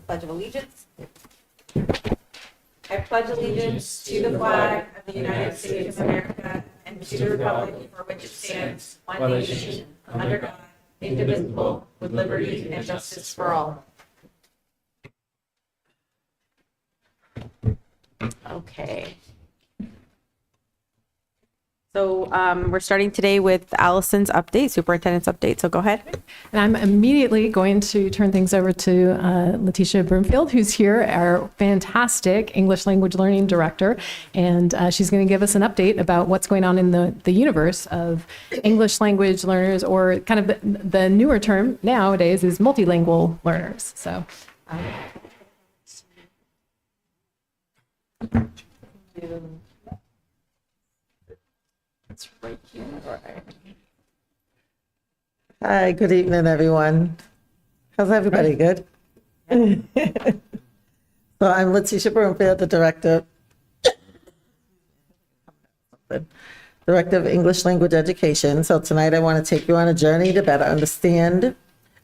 Pledge of Allegiance. I pledge allegiance to the flag of the United States of America and to the republic for which it stands, one nation, under God, indivisible, with liberty and justice for all. Okay. So we're starting today with Allison's update, superintendent's update. So go ahead. And I'm immediately going to turn things over to Letitia Broomfield, who's here, our fantastic English language learning director. And she's going to give us an update about what's going on in the universe of English language learners, or kind of the newer term nowadays is multilingual learners. So. Right here. Hi, good evening, everyone. How's everybody? Good? So I'm Letitia Broomfield, the Director of English Language Education. So tonight I want to take you on a journey to better understand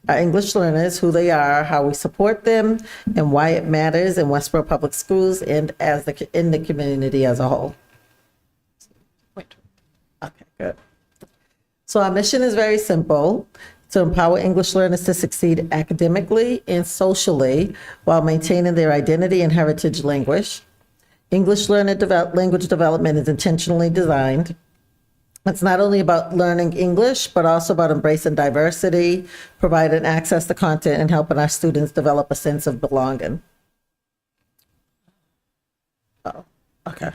our English learners, who they are, how we support them, and why it matters in Westborough Public Schools and in the community as a whole. Okay, good. So our mission is very simple: to empower English learners to succeed academically and socially while maintaining their identity and heritage language. English language development is intentionally designed. It's not only about learning English, but also about embracing diversity, providing access to content, and helping our students develop a sense of belonging. Oh, okay.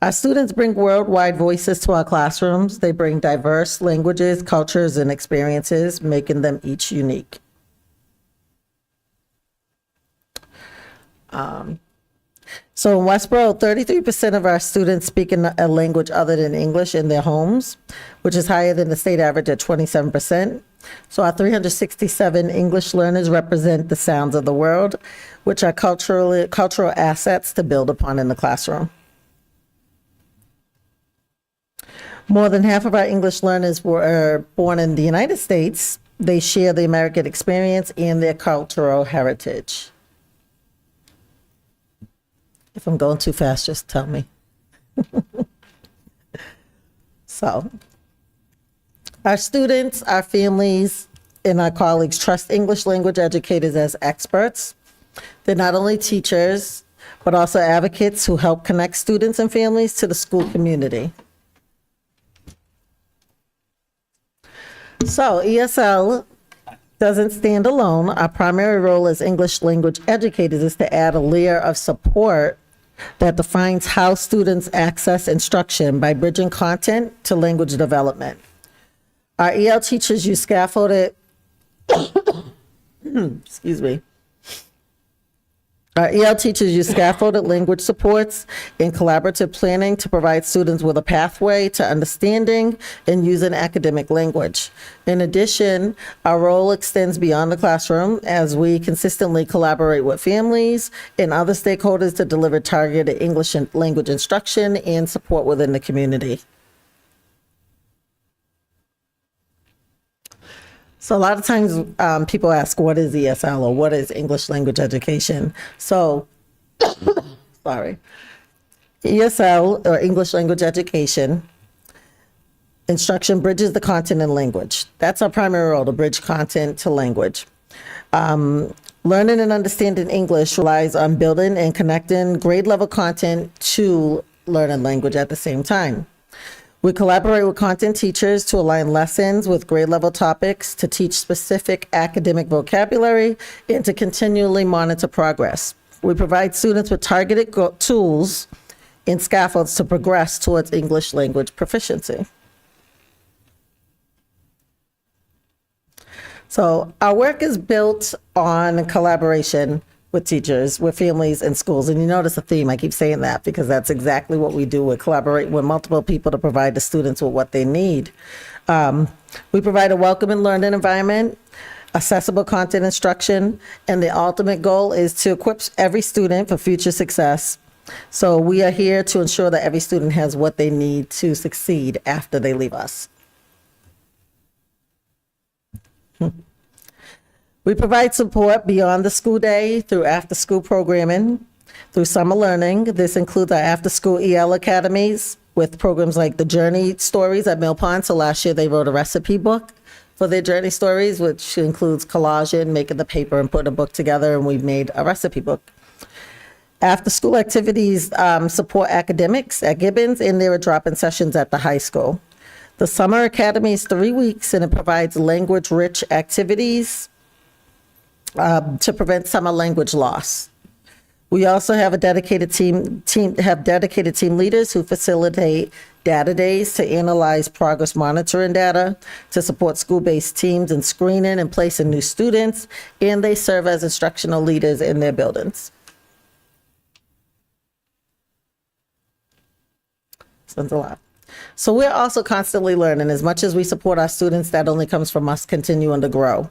Our students bring worldwide voices to our classrooms. They bring diverse languages, cultures, and experiences, making them each unique. So in Westborough, 33% of our students speak a language other than English in their homes, which is higher than the state average at 27%. So our 367 English learners represent the sounds of the world, which are cultural assets to build upon in the classroom. More than half of our English learners were born in the United States. They share the American experience and their cultural heritage. If I'm going too fast, just tell me. So, our students, our families, and our colleagues trust English language educators as experts. They're not only teachers, but also advocates who help connect students and families to the school community. So ESL doesn't stand alone. Our primary role as English language educators is to add a layer of support that defines how students access instruction by bridging content to language development. Our EL teachers use scaffolded, excuse me. Our EL teachers use scaffolded language supports and collaborative planning to provide students with a pathway to understanding and using academic language. In addition, our role extends beyond the classroom as we consistently collaborate with families and other stakeholders to deliver targeted English and language instruction and support within the community. So a lot of times people ask, what is ESL, or what is English language education? So, sorry. ESL, or English language education, instruction bridges the content and language. That's our primary role, to bridge content to language. Learning and understanding English relies on building and connecting grade level content to learning language at the same time. We collaborate with content teachers to align lessons with grade level topics, to teach specific academic vocabulary, and to continually monitor progress. We provide students with targeted tools and scaffolds to progress towards English language proficiency. So our work is built on collaboration with teachers, with families, and schools. And you notice a theme, I keep saying that because that's exactly what we do. We collaborate with multiple people to provide the students with what they need. We provide a welcoming learning environment, accessible content instruction, and the ultimate goal is to equip every student for future success. So we are here to ensure that every student has what they need to succeed after they leave us. We provide support beyond the school day through after-school programming, through summer learning. This includes our after-school EL academies with programs like the Journey Stories at Mill Pond. So last year they wrote a recipe book for their Journey Stories, which includes collaging, making the paper and putting a book together, and we've made a recipe book. After-school activities support academics at Gibbons, and there are drop-in sessions at the high school. The Summer Academy is 3 weeks, and it provides language-rich activities to prevent summer language loss. We also have a dedicated dedicated team leaders who facilitate data days to analyze progress monitoring data, to support school-based teams in screening and placing new students, and they serve as instructional leaders in their buildings. Sounds a lot. So we're also constantly learning. As much as we support our students, that only comes from us continuing to grow.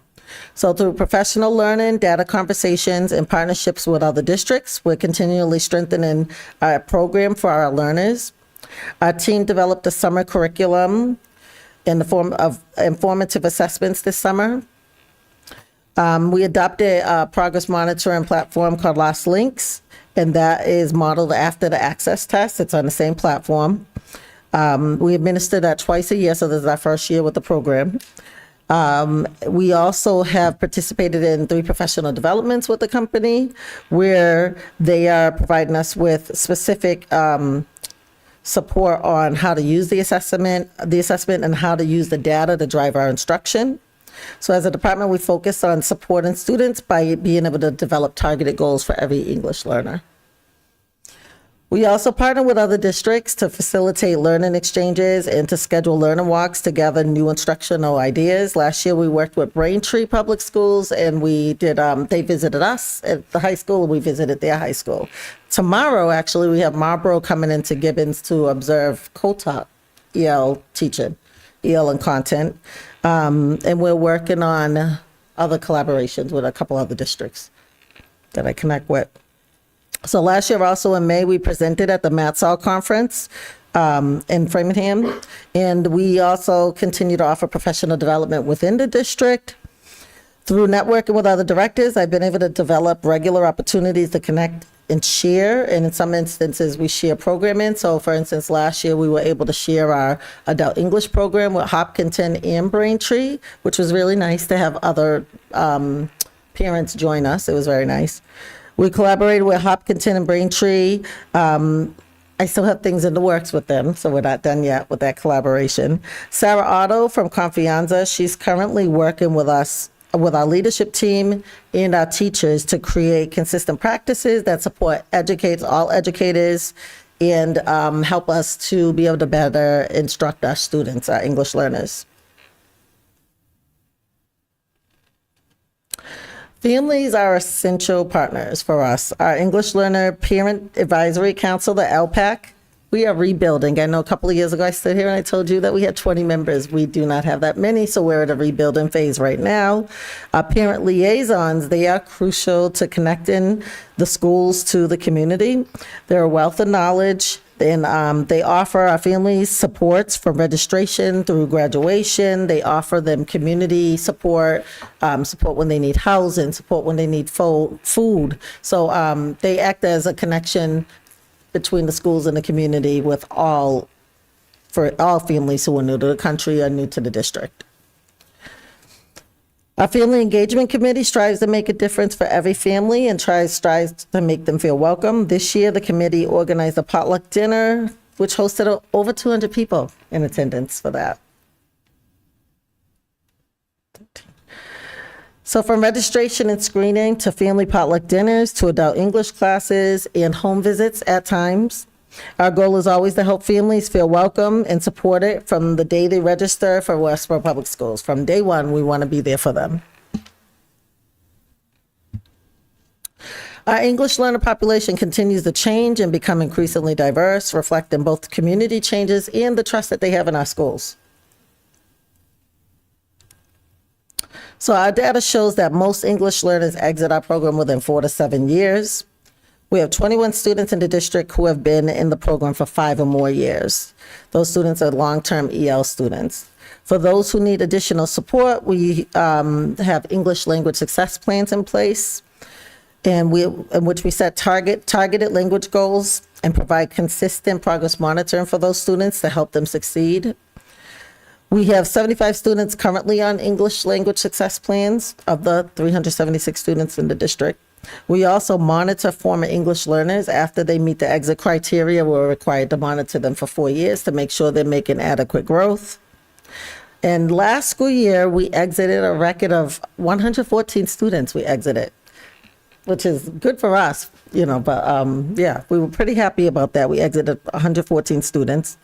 So through professional learning, data conversations, and partnerships with other districts, we're continually strengthening our program for our learners. Our team developed a summer curriculum in the form of informative assessments this summer. We adopted a progress monitoring platform called Lost Links, and that is modeled after the access test. It's on the same platform. We administer that twice a year, so this is our first year with the program. We also have participated in 3 professional developments with the company where they are providing us with specific support on how to use the assessment and how to use the data to drive our instruction. So as a department, we focus on supporting students by being able to develop targeted goals for every English learner. We also partner with other districts to facilitate learning exchanges and to schedule learning walks to gather new instructional ideas. Last year, we worked with Braintree Public Schools, and we did. They visited us at the high school, and we visited their high school. Tomorrow, actually, we have Marlborough coming into Gibbons to observe COTOP EL teaching, EL and content, and we're working on other collaborations with a couple other districts that I connect with. So last year, also in May, we presented at the MatSal conference in Framingham, and we also continue to offer professional development within the district. Through networking with other directors, I've been able to develop regular opportunities to connect and share, and in some instances, we share programming. So for instance, last year, we were able to share our adult English program with Hopkinton and Braintree, which was really nice to have other parents join us. It was very nice. We collaborated with Hopkinton and Braintree. I still have things in the works with them, so we're not done yet with that collaboration. Sarah Otto from Confianza, she's currently working with us, with our leadership team and our teachers to create consistent practices that support all educators and help us to be able to better instruct our students, our English learners. Families are essential partners for us. Our English Learner Parent Advisory Council, the LPAC, we are rebuilding. I know a couple of years ago I stood here and I told you that we had 20 members. We do not have that many, so we're at a rebuilding phase right now. Our parent liaisons, they are crucial to connecting the schools to the community. They're a wealth of knowledge. And they offer our families supports from registration through graduation. They offer them community support, support when they need housing, support when they need food. So they act as a connection between the schools and the community for all families who are new to the country or new to the district. Our Family Engagement Committee strives to make a difference for every family and strives to make them feel welcome. This year, the committee organized a potluck dinner, which hosted over 200 people in attendance for that. So from registration and screening to family potluck dinners to adult English classes and home visits at times, our goal is always to help families feel welcome and supported from the day they register for Westborough Public Schools. From day one, we want to be there for them. Our English learner population continues to change and become increasingly diverse, reflecting both community changes and the trust that they have in our schools. So our data shows that most English learners exit our program within 4 to 7 years. We have 21 students in the district who have been in the program for 5 or more years. Those students are long-term EL students. For those who need additional support, we have English language success plans in place, in which we set targeted language goals and provide consistent progress monitoring for those students to help them succeed. We have 75 students currently on English language success plans of the 376 students in the district. We also monitor former English learners after they meet the exit criteria. We're required to monitor them for 4 years to make sure they're making adequate growth. And last school year, we exited a record of 114 students we exited, which is good for us, but yeah, we were pretty happy about that. We exited 114 students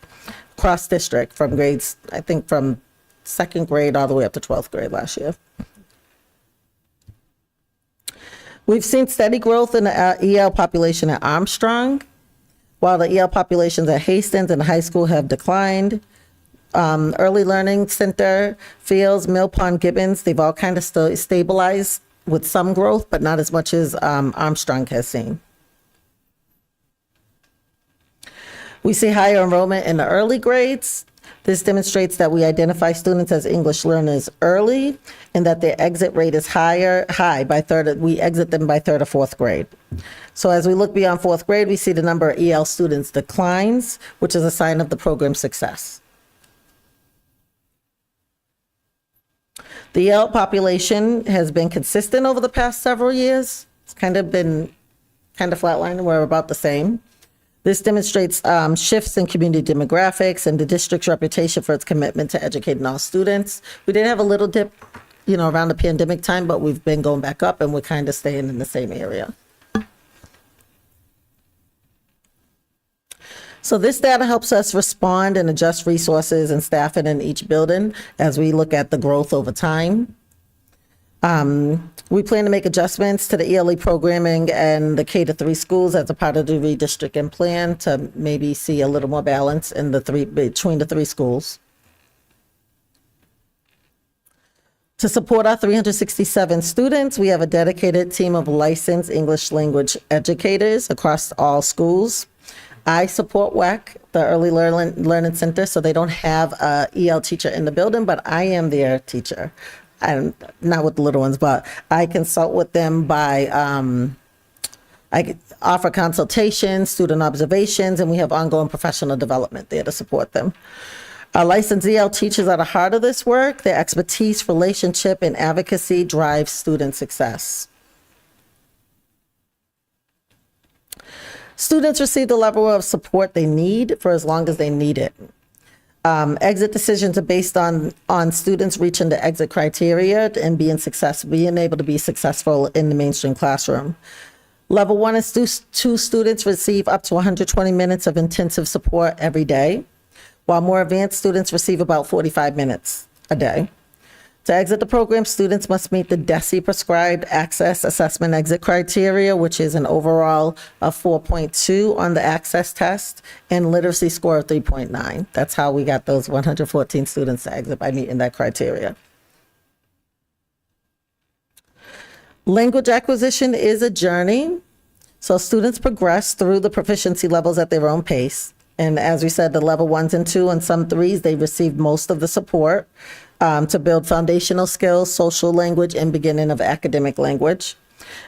cross district from grades, I think from 2nd grade all the way up to 12th grade last year. We've seen steady growth in the EL population at Armstrong, while the EL populations at Hastings and high school have declined. Early Learning Center, Fields, Mill Pond, Gibbons, they've all kind of stabilized with some growth, but not as much as Armstrong has seen. We see higher enrollment in the early grades. This demonstrates that we identify students as English learners early and that their exit rate is high by we exit them by 3rd or 4th grade. So as we look beyond 4th grade, we see the number of EL students declines, which is a sign of the program's success. The EL population has been consistent over the past several years. It's been flatlining. We're about the same. This demonstrates shifts in community demographics and the district's reputation for its commitment to educating all students. We did have a little dip, around the pandemic time, but we've been going back up and we're kind of staying in the same area. So this data helps us respond and adjust resources and staffing in each building as we look at the growth over time. We plan to make adjustments to the ELE programming and the K-3 schools as a part of the redistricting plan to maybe see a little more balance in between the 3 schools. To support our 367 students, we have a dedicated team of licensed English language educators across all schools. I support WEC, the Early Learning Center, so they don't have a EL teacher in the building, but I am their teacher. And not with the little ones, but I consult with them by, I offer consultations, student observations, and we have ongoing professional development there to support them. Our licensed EL teachers are the heart of this work. Their expertise, relationship, and advocacy drives student success. Students receive the level of support they need for as long as they need it. Exit decisions are based on students reaching the exit criteria and being able to be successful in the mainstream classroom. Level 1 and 2 students receive up to 120 minutes of intensive support every day, while more advanced students receive about 45 minutes a day. To exit the program, students must meet the DESE prescribed access assessment exit criteria, which is an overall of 4.2 on the access test and literacy score of 3.9. That's how we got those 114 students to exit, by meeting that criteria. Language acquisition is a journey. So students progress through the proficiency levels at their own pace. And as we said, the level 1s and 2 and some 3s, they received most of the support to build foundational skills, social language, and beginning of academic language.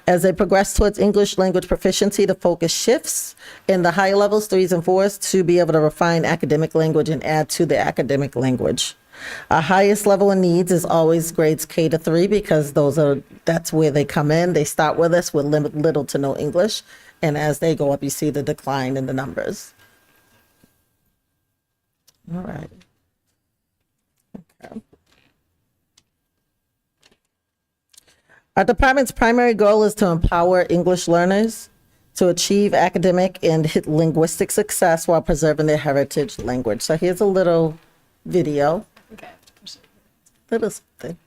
As they progress towards English language proficiency, the focus shifts in the higher levels, 3s and 4s, to be able to refine academic language and add to the academic language. Our highest level of needs is always grades K-3 because that's where they come in. They start with us with little to no English. And as they go up, you see the decline in the numbers. All right. Okay. Our department's primary goal is to empower English learners to achieve academic and linguistic success while preserving their heritage language. So here's a little video. Okay. Little something.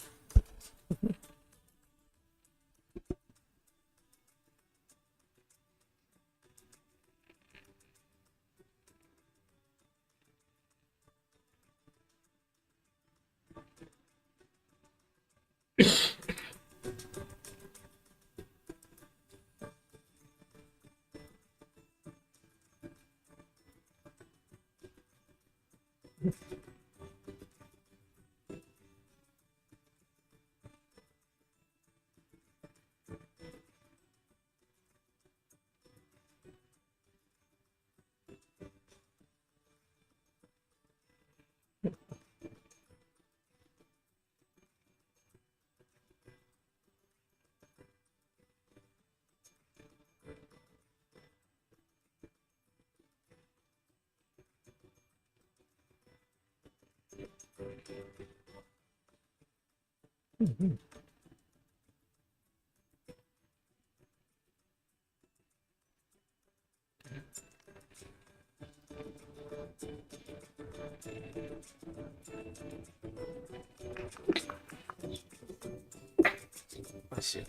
I see.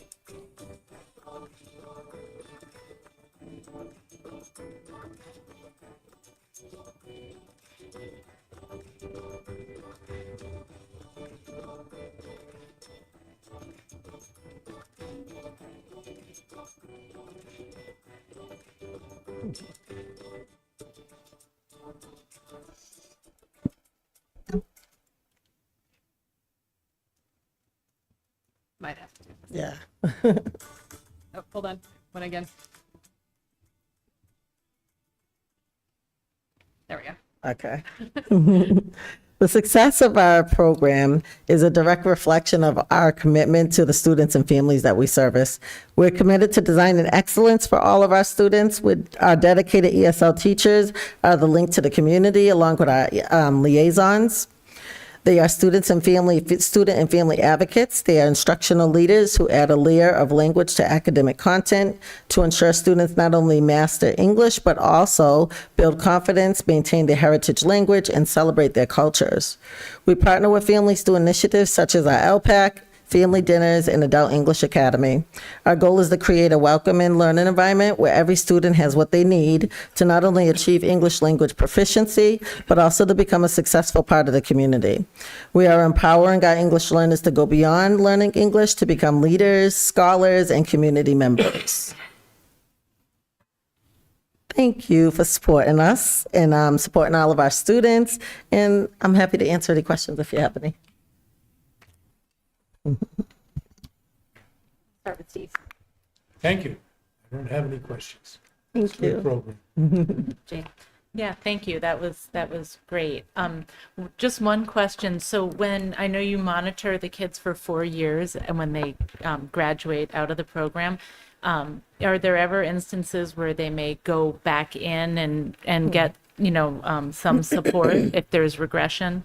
Might have to. Yeah. Oh, hold on. One again. There we go. Okay. The success of our program is a direct reflection of our commitment to the students and families that we service. We're committed to designing excellence for all of our students. With our dedicated ESL teachers are the link to the community, along with our liaisons. They are student and family advocates. They are instructional leaders who add a layer of language to academic content to ensure students not only master English, but also build confidence, maintain their heritage language, and celebrate their cultures. We partner with families through initiatives such as our LPAC, family dinners, and Adult English Academy. Our goal is to create a welcoming learning environment where every student has what they need to not only achieve English language proficiency, but also to become a successful part of the community. We are empowering our English learners to go beyond learning English to become leaders, scholars, and community members. Thank you for supporting us and supporting all of our students. And I'm happy to answer any questions if you have any. Start with Steve. Thank you. I don't have any questions. Thank Good you. program. Jane. Yeah, thank you. That was great. Just one question. So when I know you monitor the kids for 4 years and when they graduate out of the program, are there ever instances where they may go back in and get, some support if there's regression?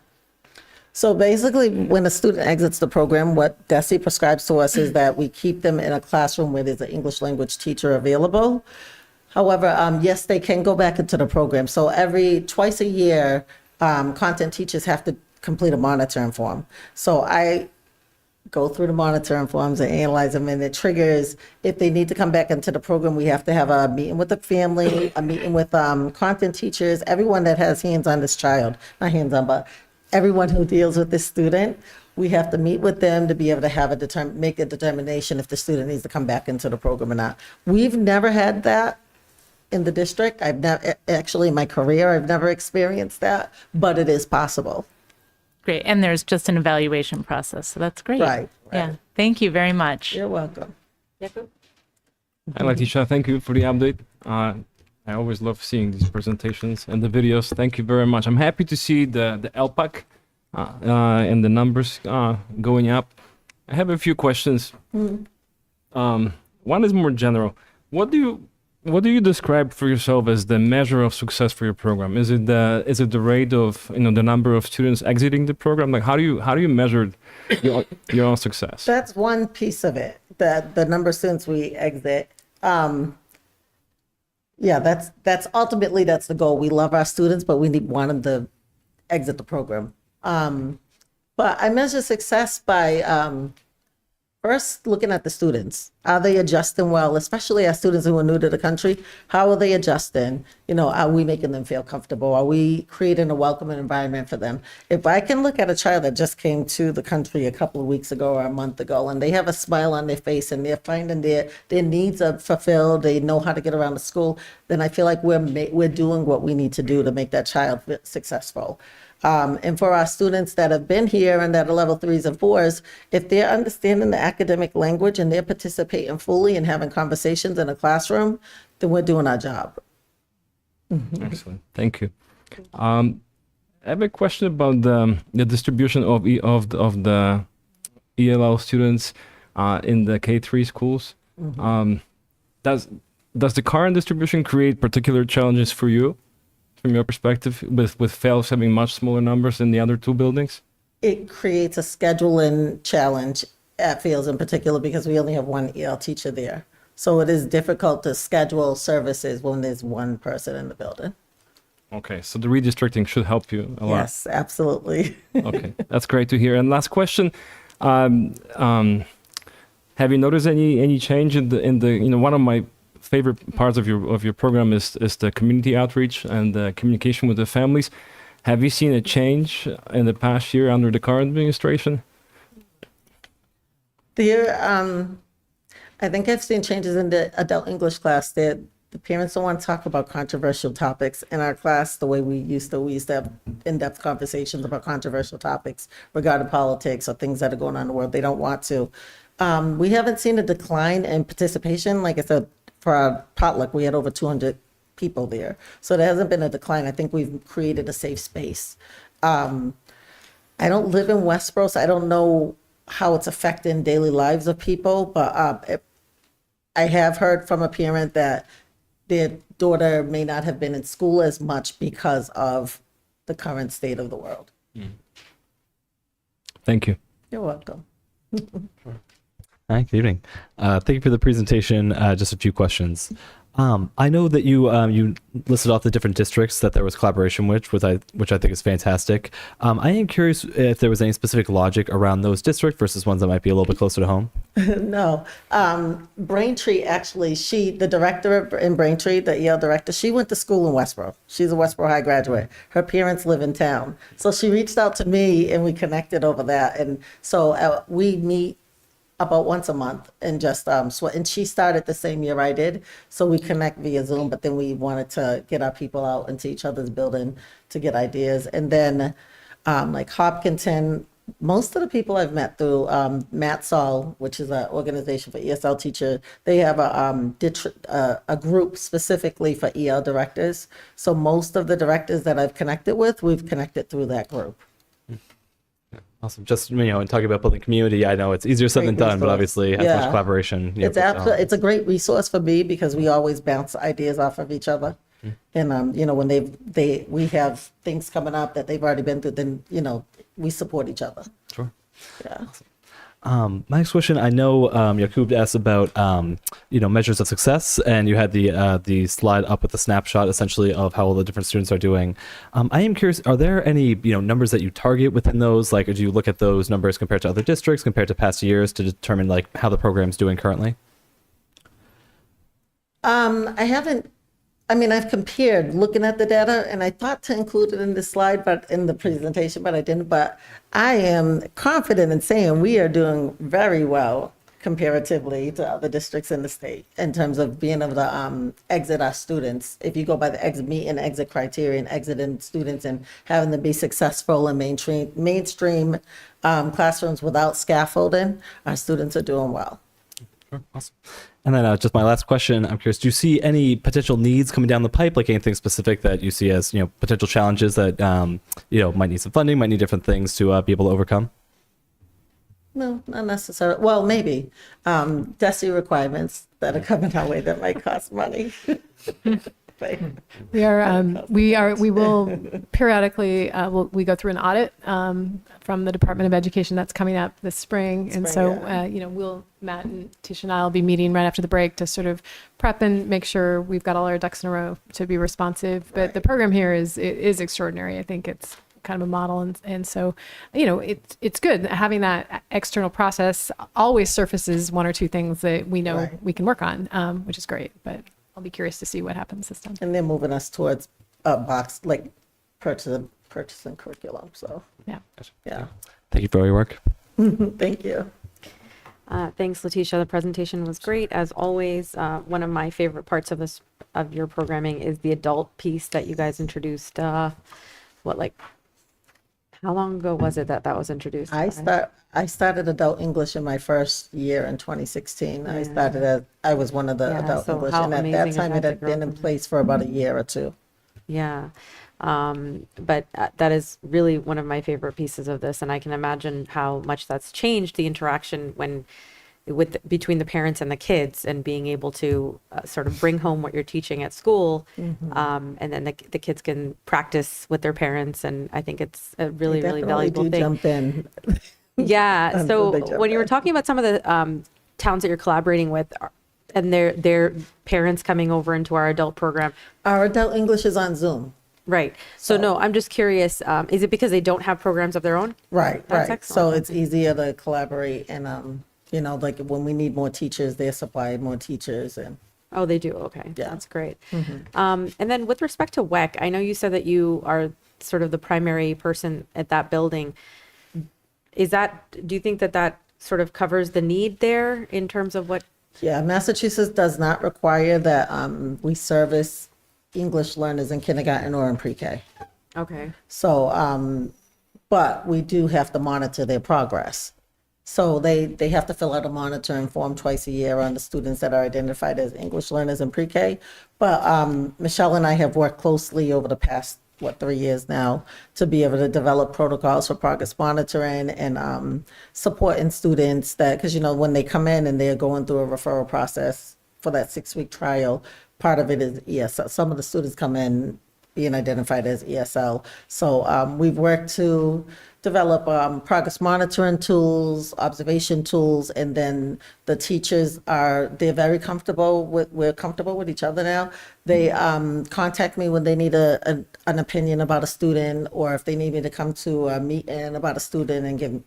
So basically, when a student exits the program, what DESE prescribes to us is that we keep them in a classroom where there's an English language teacher available. However, yes, they can go back into the program. So twice a year, content teachers have to complete a monitoring form. So I go through the monitoring forms and analyze them, and it triggers, if they need to come back into the program, we have to have a meeting with the family, a meeting with content teachers, everyone that has hands on this child, not hands on, but everyone who deals with this student. We have to meet with them to be able to have make a determination if the student needs to come back into the program or not. We've never had that in the district. I've never, actually in my career, I've never experienced that, but it is possible. Great. And there's just an evaluation process. So that's great. Right. Yeah. Thank you very much. You're welcome. Jakub? Hi, Letitia. Thank you for the update. I always love seeing these presentations and the videos. Thank you very much. I'm happy to see the LPAC and the numbers going up. I have a few questions. One is more general. What do you describe for yourself as the measure of success for your program? Is it the rate of the number of students exiting the program? Like how do you measure your own success? That's one piece of it. The number of students we exit. Yeah, that's ultimately that's the goal. We love our students, but we want them to exit the program. But I measure success by first looking at the students. Are they adjusting well, especially our students who are new to the country? How are they adjusting? Are we making them feel comfortable? Are we creating a welcoming environment for them? If I can look at a child that just came to the country a couple of weeks ago or a month ago, and they have a smile on their face and they're finding their needs are fulfilled, they know how to get around the school, then I feel like we're doing what we need to do to make that child successful. And for our students that have been here and that are level 3s and 4s, if they're understanding the academic language and they're participating fully and having conversations in a classroom, then we're doing our job. Excellent. Thank you. I have a question about the distribution of the ELL students in the K3 schools. Does the current distribution create particular challenges for you? From your perspective, with FAILS having much smaller numbers in the other two buildings? it creates a scheduling challenge at Fields in particular because we only have one EL teacher there. So it is difficult to schedule services when there's one person in the building. Okay, so the redistricting should help you a lot. Yes, absolutely. Okay, that's great to hear. And last question, have you noticed any change in the one of my favorite parts of your program is the community outreach and the communication with the families. Have you seen a change in the past year under the current administration? I think I've seen changes in the adult English class that the parents don't want to talk about controversial topics in our class the way we used to have in-depth conversations about controversial topics regarding politics or things that are going on in the world. They don't want to. We haven't seen a decline in participation. Like I said, for our potluck, we had over 200 people there. So there hasn't been a decline. I think we've created a safe space. I don't live in Westborough, so I don't know how it's affecting daily lives of people, but I have heard from a parent that their daughter may not have been in school as much because of the current state of the world. Thank you. You're welcome. Hi, good evening. Thank you for the presentation. Just a few questions. I know that you listed off the different districts that there was collaboration with, which I think is fantastic. I am curious if there was any specific logic around those districts versus ones that might be a little bit closer to home. No. Braintree, actually, the director in Braintree, the EL director, she went to school in Westborough. She's a Westborough High graduate. Her parents live in town. So she reached out to me and we connected over that. And so we meet about once a month and just, and she started the same year I did. So we connect via Zoom, but then we wanted to get our people out into each other's building to get ideas. And then like Hopkinton, most of the people I've met through Matt Saul, which is an organization for ESL teacher, they have a group specifically for EL directors. So most of the directors that I've connected with, we've connected through that group. Awesome. Just, and talking about building community, I know it's easier said than done, but obviously as much collaboration. It's a great resource for me because we always bounce ideas off of each other. And, when we have things coming up that they've already been through, then, we support each other. Sure. Yeah. My next question, I know Yakub asked about measures of success, and you had the slide up with the snapshot essentially of how all the different students are doing. I am curious, are there any numbers that you target within those? Like, do you look at those numbers compared to other districts, compared to past years, to determine like how the program's doing currently? I've compared looking at the data, and I thought to include it in the slide, but in the presentation, but I didn't. But I am confident in saying we are doing very well comparatively to other districts in the state in terms of being able to exit our students. If you go by the meet and exit criteria and exiting students and having them be successful in mainstream classrooms without scaffolding, our students are doing well. Sure. Awesome. And then just my last question, I'm curious, do you see any potential needs coming down the pipe, like anything specific that you see as, potential challenges that, might need some funding, might need different things to be able to overcome? No, not necessarily. Well, maybe DESE requirements that are coming our way that might cost money. We will periodically, we go through an audit from the Department of Education that's coming up this spring. And so, Matt and Tisha and I will be meeting right after the break to sort of prep and make sure we've got all our ducks in a row to be responsive. But the program here is extraordinary. I think it's kind of a model. And so, it's good having that external process always surfaces one or two things that we know we can work on, which is great. But I'll be curious to see what happens this time. And they're moving us towards a box, like purchasing curriculum. So, yeah. Thank you for all your work. Thank you. Thanks, Letitia. The presentation was great. As always, one of my favorite parts of your programming is the adult piece that you guys introduced. How long ago was it that was introduced? I started adult English in my first year in 2016. I was one of the adult English, and at that time it had been in place for about a year or two. Yeah. But that is really one of my favorite pieces of this, and I can imagine how much that's changed the interaction when between the parents and the kids, and being able to sort of bring home what you're teaching at school, and then the kids can practice with their parents. And I think it's a really, really Definitely valuable do thing. jump in. Yeah. Until So they jump when you were in. talking about some of the towns that you're collaborating with, and their parents coming over into our adult program, Our adult English is on Zoom. right? So no, I'm just curious. Is it because they don't have programs of their own? Right, That's right. excellent. So it's easier to collaborate and, you know, like when we need more teachers, they supply more teachers and Oh, they do. Okay, Yeah. that's great. And then with respect to WEC, I know you said that you are sort of the primary person at that building. Do you think that sort of covers the need there in terms of what? yeah, Massachusetts does not require that we service English learners in kindergarten or in pre-K. Okay. So, but we do have to monitor their progress. So they have to fill out a monitoring form twice a year on the students that are identified as English learners in pre-K. But Michelle and I have worked closely over the past, 3 years now, to be able to develop protocols for progress monitoring and supporting students that, because, you know, when they come in and they're going through a referral process for that 6-week trial, part of it is ESL. Some of the students come in being identified as ESL. So we've worked to develop progress monitoring tools, observation tools, and then the teachers they're very comfortable we're comfortable with each other now. They contact me when they need an opinion about a student, or if they need me to come to a meeting about a student and give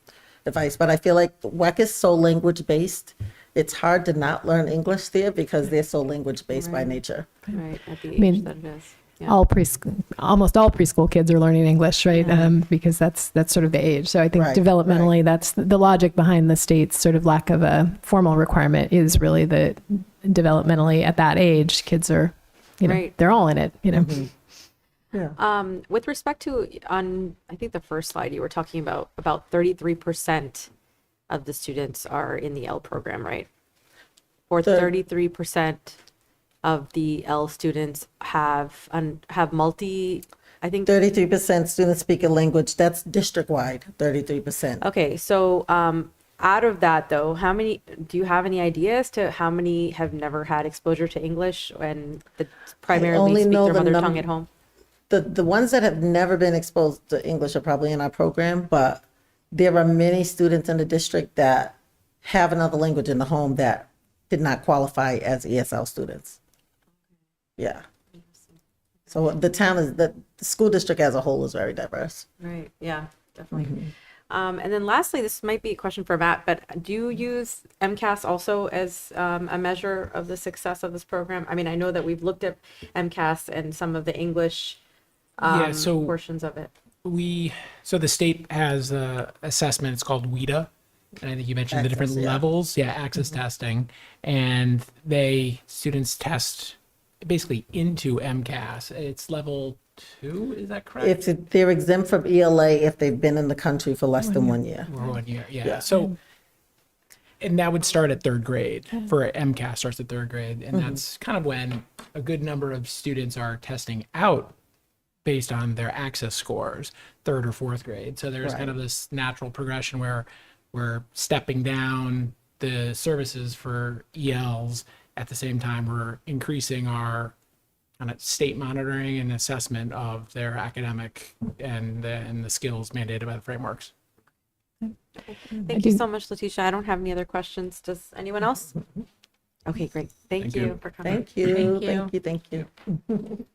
advice. But I feel like WEC is so language based. It's hard to not learn English there because they're so language based by nature. Right, at the age mean, that it is. Yeah. Almost all preschool kids are learning English, right? Because that's sort of the age. So I think Right, developmentally, that's the logic behind the state's sort of lack of a formal requirement is really that developmentally at that age, kids are, Right. they're all in it, Yeah. With respect to, on, I think the first slide, you were talking about 33% of the students are in the L program, right? Or 33% of the L students have multi, I think. 33% students speak a language. That's district-wide, 33%. Okay, so out of that though, do you have any idea as to how many have never had exposure to English and primarily only speak know their the mother num- tongue at home? The ones that have never been exposed to English are probably in our program, but there are many students in the district that have another language in the home that did not qualify as ESL students. Yeah. So the school district as a whole is very diverse. Right, yeah, definitely. And then lastly, this might be a question for Matt, but do you use MCAS also as a measure of the success of this program? I mean, I know that we've looked at MCAS and some of the English portions of it. So the state has a assessment. It's called WIDA, and I think you mentioned the different Access, yeah. levels. Yeah, access testing, and students test basically into MCAS. It's level 2. Is that correct? If they're exempt from ELA if they've been in the country for less than 1 year. Or 1 year. Yeah. Yeah. So, and that would start at 3rd grade. For MCAS starts at 3rd grade, and that's kind of when a good number of students are testing out based on their access scores, 3rd or 4th grade. So there's kind of this natural progression where we're stepping down the services for ELs. At the same time, we're increasing our kind of state monitoring and assessment of their academic and the skills mandated by the frameworks. Thank you so much, Letitia. I don't have any other questions. Does anyone else? Okay, great. Thank you for coming. Thank you. Thank you. Thank you. Thank you.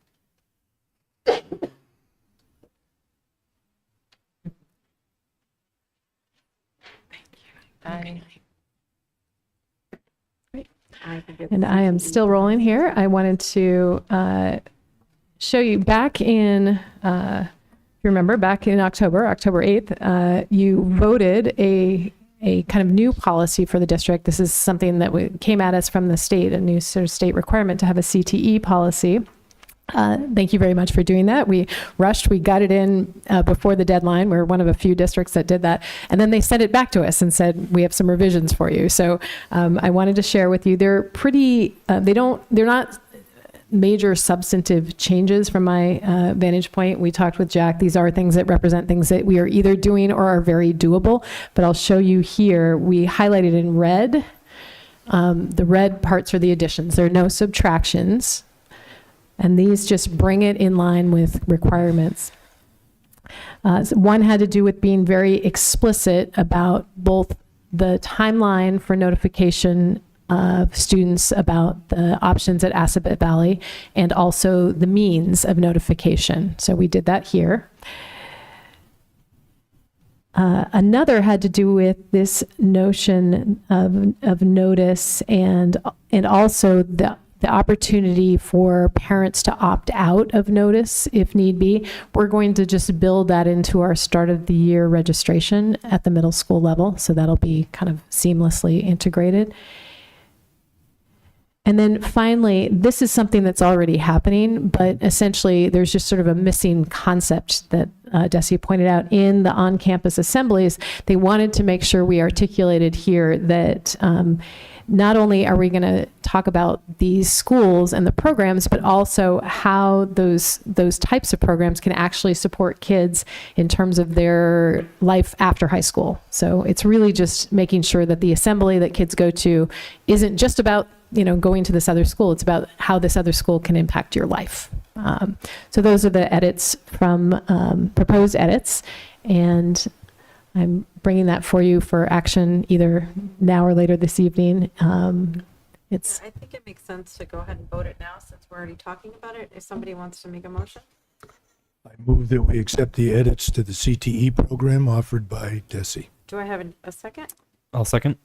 Bye. And I am still rolling here. I wanted to show you back in, if you remember, back in October 8th, you voted a kind of new policy for the district. This is something that came at us from the state, a new sort of state requirement to have a CTE policy. Thank you very much for doing that. We rushed, we got it in before the deadline. We're one of a few districts that did that. And then they sent it back to us and said, we have some revisions for you. So I wanted to share with you, they're pretty, they're not major substantive changes from my vantage point. We talked with Jack. These are things that represent things that we are either doing or are very doable. But I'll show you here, we highlighted in red The red parts are the additions. There are no subtractions. And these just bring it in line with requirements. So one had to do with being very explicit about both the timeline for notification of students about the options at Assabet Valley and also the means of notification. So we did that here. Another had to do with this notion of notice and also the opportunity for parents to opt out of notice if need be. We're going to just build that into our start of the year registration at the middle school level. So that'll be kind of seamlessly integrated. And then finally, this is something that's already happening, but essentially there's just sort of a missing concept that Desi pointed out in the on-campus assemblies. They wanted to make sure we articulated here that not only are we going to talk about these schools and the programs, but also how those types of programs can actually support kids in terms of their life after high school. So it's really just making sure that the assembly that kids go to isn't just about going to this other school. It's about how this other school can impact your life. So those are the edits from proposed edits, and I'm bringing that for you for action either now or later this evening. It's I think it makes sense to go ahead and vote it now since we're already talking about it. If somebody wants to make a motion. I move that we accept the edits to the CTE program offered by Desi. Do I have a second? I'll second.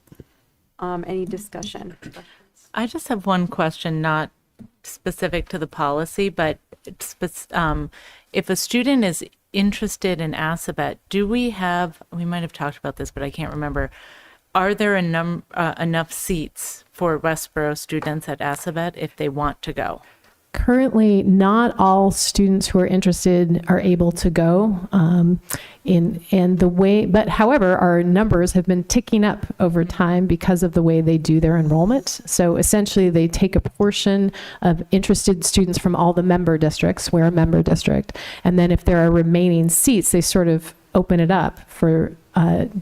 Any discussion? I just have one question, not specific to the policy, but if a student is interested in Assabet, we might have talked about this, but I can't remember. Are there enough seats for Westborough students at Assabet if they want to go? currently not all students who are interested are able to go but however, our numbers have been ticking up over time because of the way they do their enrollment. So essentially they take a portion of interested students from all the member districts, we're a member district, and then if there are remaining seats, they sort of open it up for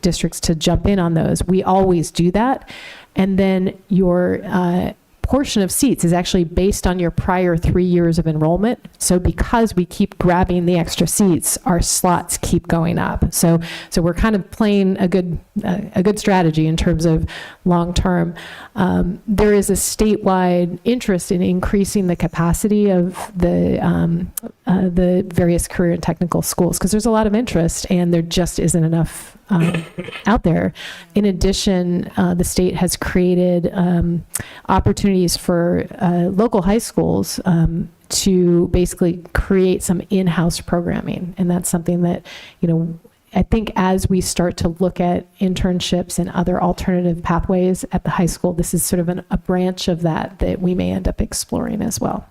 districts to jump in on those. We always do that. And then your portion of seats is actually based on your prior 3 years of enrollment. So because we keep grabbing the extra seats, our slots keep going up. So we're kind of playing a good strategy in terms of long term. There is a statewide interest in increasing the capacity of the various career and technical schools because there's a lot of interest and there just isn't enough out there. In addition, the state has created opportunities for local high schools to basically create some in-house programming. And that's something that, I think as we start to look at internships and other alternative pathways at the high school, this is sort of a branch of that we may end up exploring as well.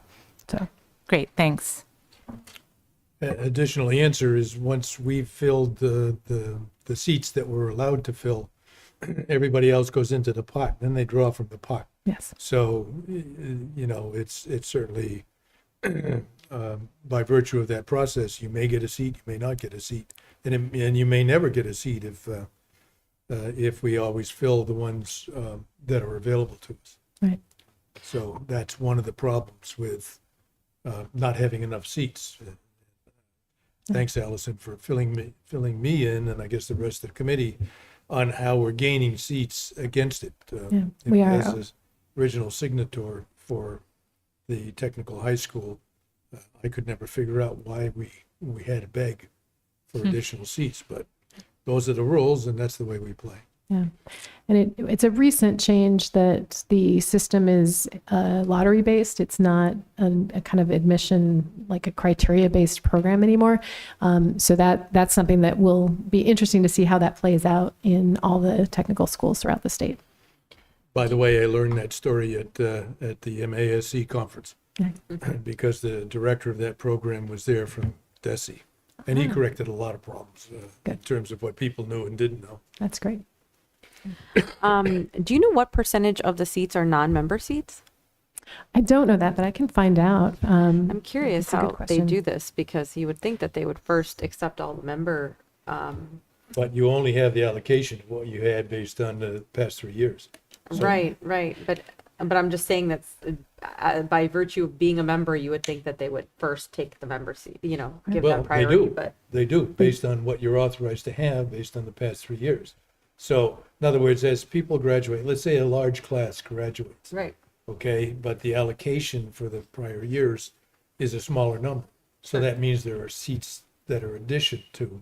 So Great, thanks. Additional answer is once we've filled the seats that we're allowed to fill, everybody else goes into the pot, then they draw from the pot. yes. So, it's certainly by virtue of that process, you may get a seat, you may not get a seat, and you may never get a seat if we always fill the ones that are available to us. Right. So that's one of the problems with not having enough seats. Thanks, Allison, for filling me in, and I guess the rest of the committee, on how we're gaining seats against it. We are. As the original signator for the technical high school, I could never figure out why we had to beg for additional seats, but those are the rules, and that's the way we play. Yeah. And it's a recent change that the system is lottery based. It's not a kind of admission, like a criteria based program anymore. So that's something that will be interesting to see how that plays out in all the technical schools throughout the state. By the way, I learned that story at the MASC conference because the director of that program was there from DESE, and he corrected a lot of problems in terms of what people knew and didn't know. That's great. Do you know what percentage of the seats are non-member seats? I don't know that, but I can find out. I'm curious that's a good how they question. do this because you would think that they would first accept all the member. But you only have the allocation of what you had based on the past 3 years. Right, right. But I'm just saying that's by virtue of being a member, you would think that they would first take the member seat, give Well, that they priority, do. but They do, based on what you're authorized to have, based on the past 3 years. So, in other words, as people graduate, let's say a large class graduates, right. okay, but the allocation for the prior years is a smaller number. So that means there are seats that are addition to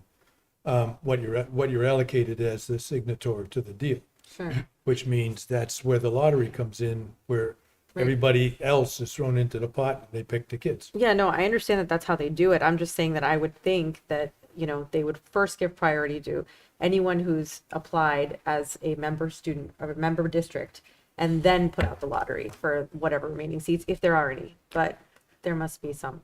what you're allocated as the signator to the deal, Sure. which means that's where the lottery comes in, where Right. everybody else is thrown into the pot and they pick the kids. Yeah, no, I understand that that's how they do it. I'm just saying that I would think that, they would first give priority to anyone who's applied as a member student or a member district, and then put out the lottery for whatever remaining seats, if there are any, but there must be some.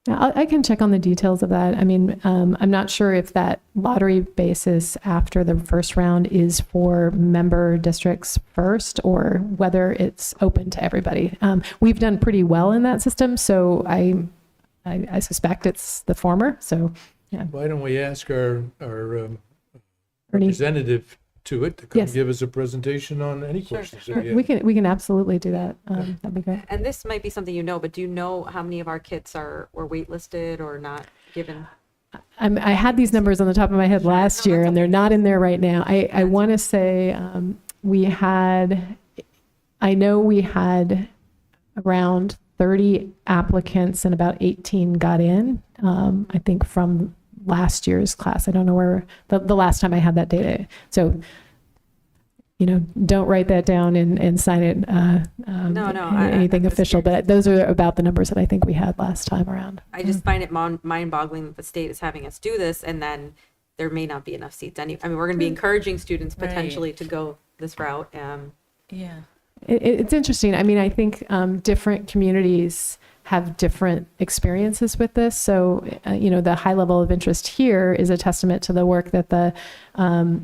Yeah, I can check on the details of that. I mean, I'm not sure if that lottery basis after the first round is for member districts first or whether it's open to everybody. We've done pretty well in that system, so I suspect it's the former. So, yeah. Why don't we ask our Ernie? representative to it to come Yes. give us a presentation on any questions that we We have? can absolutely do that. That'd be great. And this might be something but do you know how many of our kids were waitlisted or not given? I had these numbers on the top of my head last year, and they're not in there right now. I want to say I know we had around 30 applicants and about 18 got in, I think from last year's class. I don't know where, the last time I had that data. So, don't write that down and sign it, No, anything I'm just official, curious. but those are about the numbers that I think we had last time around. I just find it mind-boggling that the state is having us do this, and then there may not be enough seats. I mean, we're going to be encouraging students Right. potentially to go this route. Yeah. It's interesting. I mean, I think different communities have different experiences with this. So, the high level of interest here is a testament to the work that the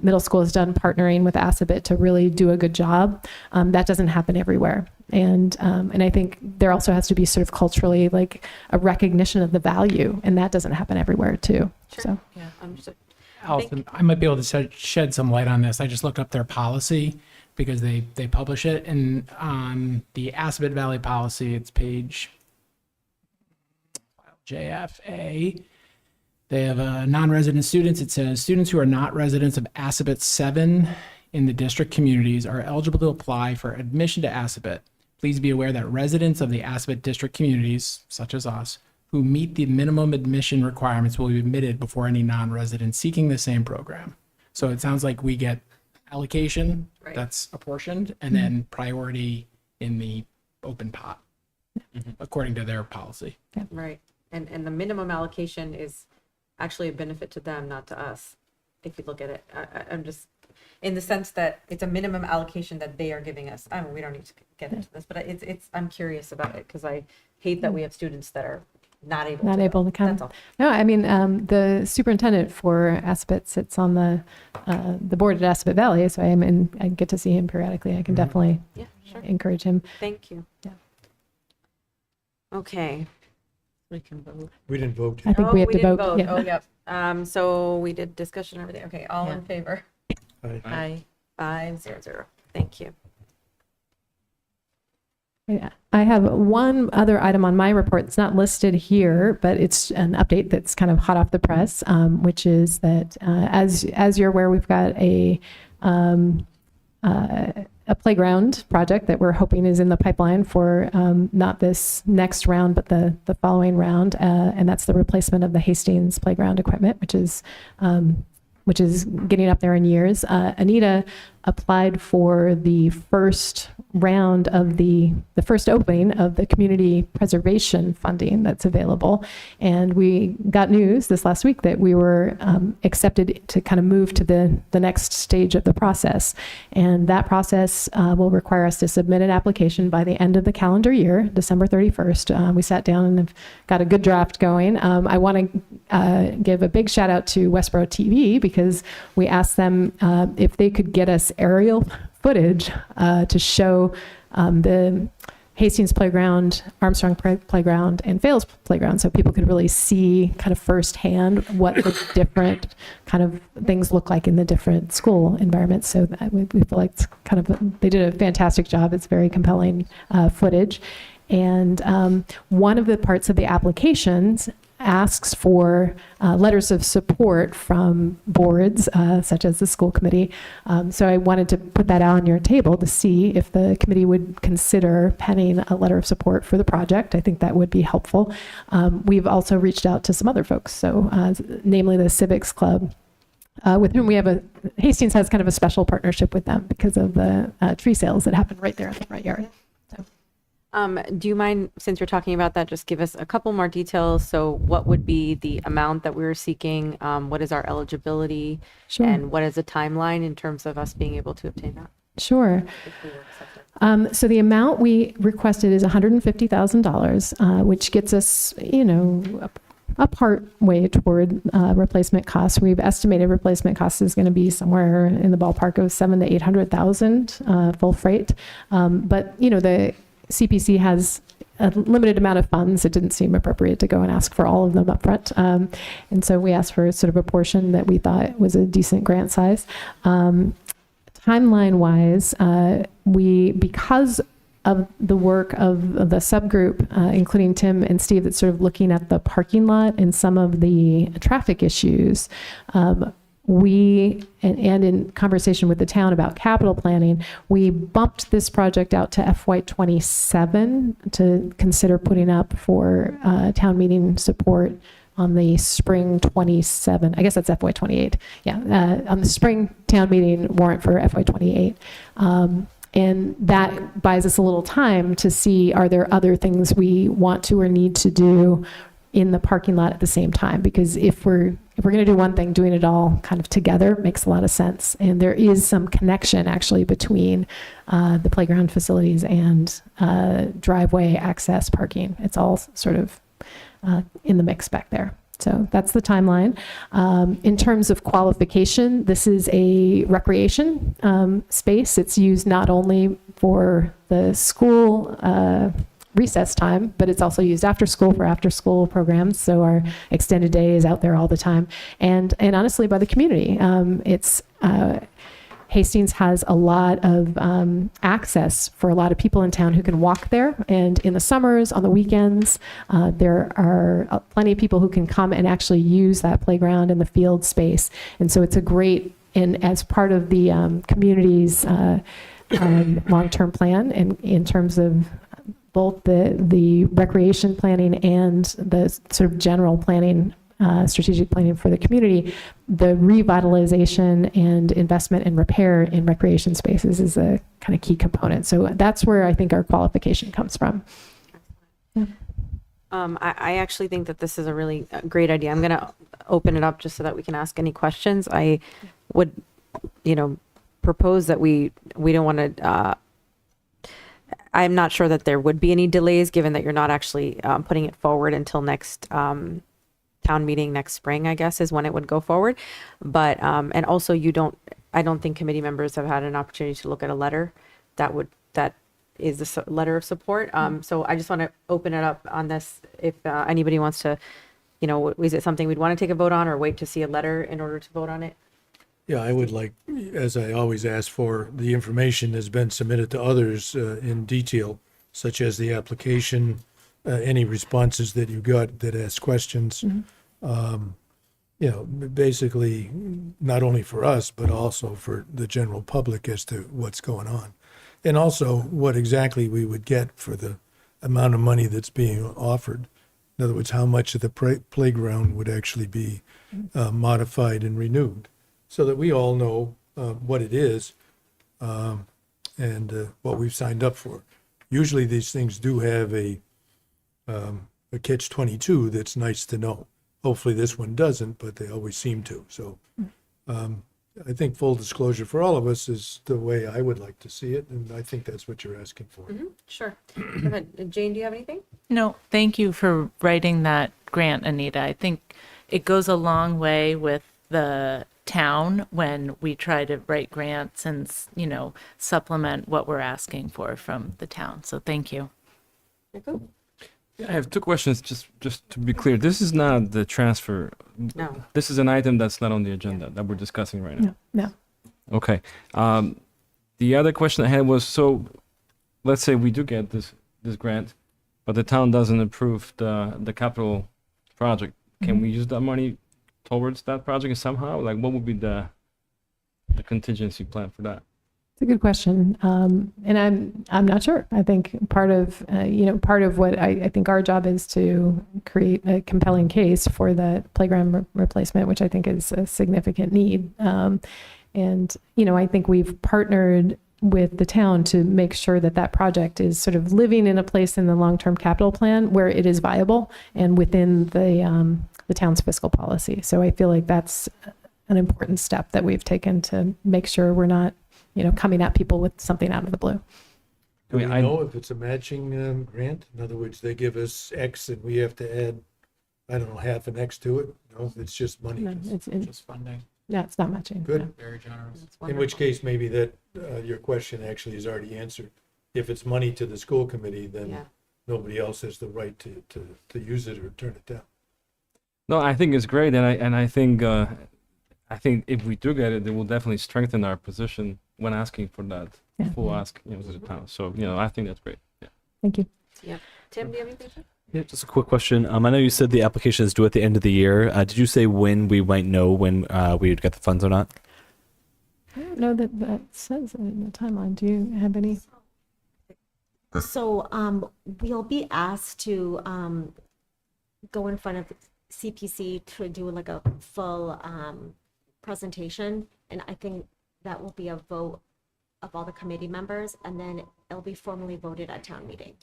middle school has done partnering with ASABIT to really do a good job. That doesn't happen everywhere. And I think there also has to be sort of culturally like a recognition of the value, and that doesn't happen everywhere too. Sure. So. Yeah, understood. Allison, I might be able to shed some light on this. I just looked up their policy because they publish it, and on the Assabet Valley policy, it's page JFA. They have non-resident students. It says students who are not residents of Assabet 7 in the district communities are eligible to apply for admission to Assabet. Please be aware that residents of the Assabet district communities, such as us, who meet the minimum admission requirements will be admitted before any non-residents seeking the same program. So it sounds like we get allocation Right. that's apportioned and then priority in the open pot, according to their policy. Right. And the minimum allocation is actually a benefit to them, not to us, if you look at it. I'm just, in the sense that it's a minimum allocation that they are giving us. I mean, we don't need to get into this, but I'm curious about it because I hate that we have students that are not able Not to able go. to come. That's all. No, I mean, the superintendent for Assabet sits on the board at Assabet Valley, so I get to see him periodically. I can definitely Yeah, sure. encourage him. Thank you. Yeah. Okay. We can vote. We didn't vote I yet. think we have to didn't vote. Yeah. Oh, yep. So we did discussion and everything. Okay, all in Yeah. favor? Aye. 5-0-0. Thank you. Yeah. I have one other item on my report. It's not listed here, but it's an update that's kind of hot off the press, which is that as you're aware, we've got a playground project that we're hoping is in the pipeline for not this next round, but the following round, and that's the replacement of the Hastings playground equipment, which is getting up there in years. Anita applied for the first round of the first opening of the community preservation funding that's available. And we got news this last week that we were accepted to kind of move to the next stage of the process. And that process will require us to submit an application by the end of the calendar year, December 31st. We sat down and have got a good draft going. I want to give a big shout out to Westborough TV because we asked them if they could get us aerial footage to show the Hastings Playground, Armstrong Playground, and Fales Playground, so people could really see kind of firsthand what the different kind of things look like in the different school environments. So that we feel like it's kind of, they did a fantastic job. It's very compelling footage. And one of the parts of the applications asks for letters of support from boards, such as the school committee. So I wanted to put that out on your table to see if the committee would consider penning a letter of support for the project. I think that would be helpful. We've also reached out to some other folks, so namely the Civics Club, with whom we have Hastings has kind of a special partnership with them because of the tree sales that happen right there in the front yard. So. Do you mind, since you're talking about that, just give us a couple more details? So what would be the amount that we're seeking? What is our eligibility? Sure. And what is the timeline in terms of us being able to obtain that? Sure. So the amount we requested is $150,000, which gets us, a part way toward replacement costs. We've estimated replacement costs is going to be somewhere in the ballpark of $700,000 to $800,000 full freight. But the CPC has a limited amount of funds. It didn't seem appropriate to go and ask for all of them up front. And so we asked for sort of a portion that we thought was a decent grant size. Timeline wise, because of the work of the subgroup, including Tim and Steve, that's sort of looking at the parking lot and some of the traffic issues, and in conversation with the town about capital planning, we bumped this project out to FY27 to consider putting up for town meeting support on the spring 27. I guess that's FY28. Yeah, on the spring town meeting warrant for FY28. And that buys us a little time to see, are there other things we want to or need to do in the parking lot at the same time? Because if we're going to do one thing, doing it all kind of together makes a lot of sense. And there is some connection actually between the playground facilities and driveway access parking. It's all sort of in the mix back there. So that's the timeline. In terms of qualification, this is a recreation space. It's used not only for the school recess time, but it's also used after school for after school programs. So our extended day is out there all the time, and honestly by the community. Hastings has a lot of access for a lot of people in town who can walk there. And in the summers, on the weekends, there are plenty of people who can come and actually use that playground and the field space. And so it's a great, and as part of the community's long-term plan, and in terms of both the recreation planning and the sort of general planning, strategic planning for the community, the revitalization and investment and repair in recreation spaces is a kind of key component. So that's where I think our qualification comes from. Yeah. I actually think that this is a really great idea. I'm going to open it up just so that we can ask any questions. I would, propose that we don't want to, I'm not sure that there would be any delays given that you're not actually putting it forward until next town meeting next spring, I guess, is when it would go forward. But, and also I don't think committee members have had an opportunity to look at a letter that is the letter of support. So I just want to open it up on this. If anybody wants to, is it something we'd want to take a vote on or wait to see a letter in order to vote on it? Yeah, I would like, as I always ask for, the information has been submitted to others in detail, such as the application, any responses that you got that ask questions. Basically, not only for us, but also for the general public as to what's going on. And also what exactly we would get for the amount of money that's being offered. In other words, how much of the playground would actually be modified and renewed, so that we all know what it is and what we've signed up for. Usually these things do have a catch-22 that's nice to know. Hopefully this one doesn't, but they always seem to. So I think full disclosure for all of us is the way I would like to see it, and I think that's what you're asking for. Sure. Go ahead. Jane, do you have anything? No, thank you for writing that grant, Anita. I think it goes a long way with the town when we try to write grants and, supplement what we're asking for from the town. So thank you. Yeah, I have two questions. Just to be clear, this is not the transfer. No. This is an item that's not on the agenda that we're discussing right now. No, no. Okay. The other question I had was, so let's say we do get this grant, but the town doesn't approve the capital project. Can we use that money towards that project somehow? Like, what would be the contingency plan for that? It's a good question, and I'm not sure. I think part of what I think our job is to create a compelling case for the playground replacement, which I think is a significant need. And I think we've partnered with the town to make sure that that project is sort of living in a place in the long-term capital plan where it is viable and within the town's fiscal policy. So I feel like that's an important step that we've taken to make sure we're not coming at people with something out of the blue. Do we I mean, know if it's a matching grant? In other words, they give us X and we have to add, I don't know, half an X to it? No, it's just money. No, it's Just funding. it's not matching. Good. Very generous. In which case, maybe that your question actually is already answered. If it's money to the school committee, then Yeah. nobody else has the right to use it or turn it down. No, I think it's great, and I think if we do get it, it will definitely strengthen our position when asking for that Yeah. full ask, to the town. So I think that's great. Yeah. Thank you. Yep. Tim, do you have anything? Yeah, just a quick question. I know you said the application is due at the end of the year. Did you say when we might know when we would get the funds or not? I don't know that says it in the timeline. Do you have any? So we'll be asked to go in front of CPC to do like a full presentation, and I think that will be a vote of all the committee members, and then it'll be formally voted at town meeting.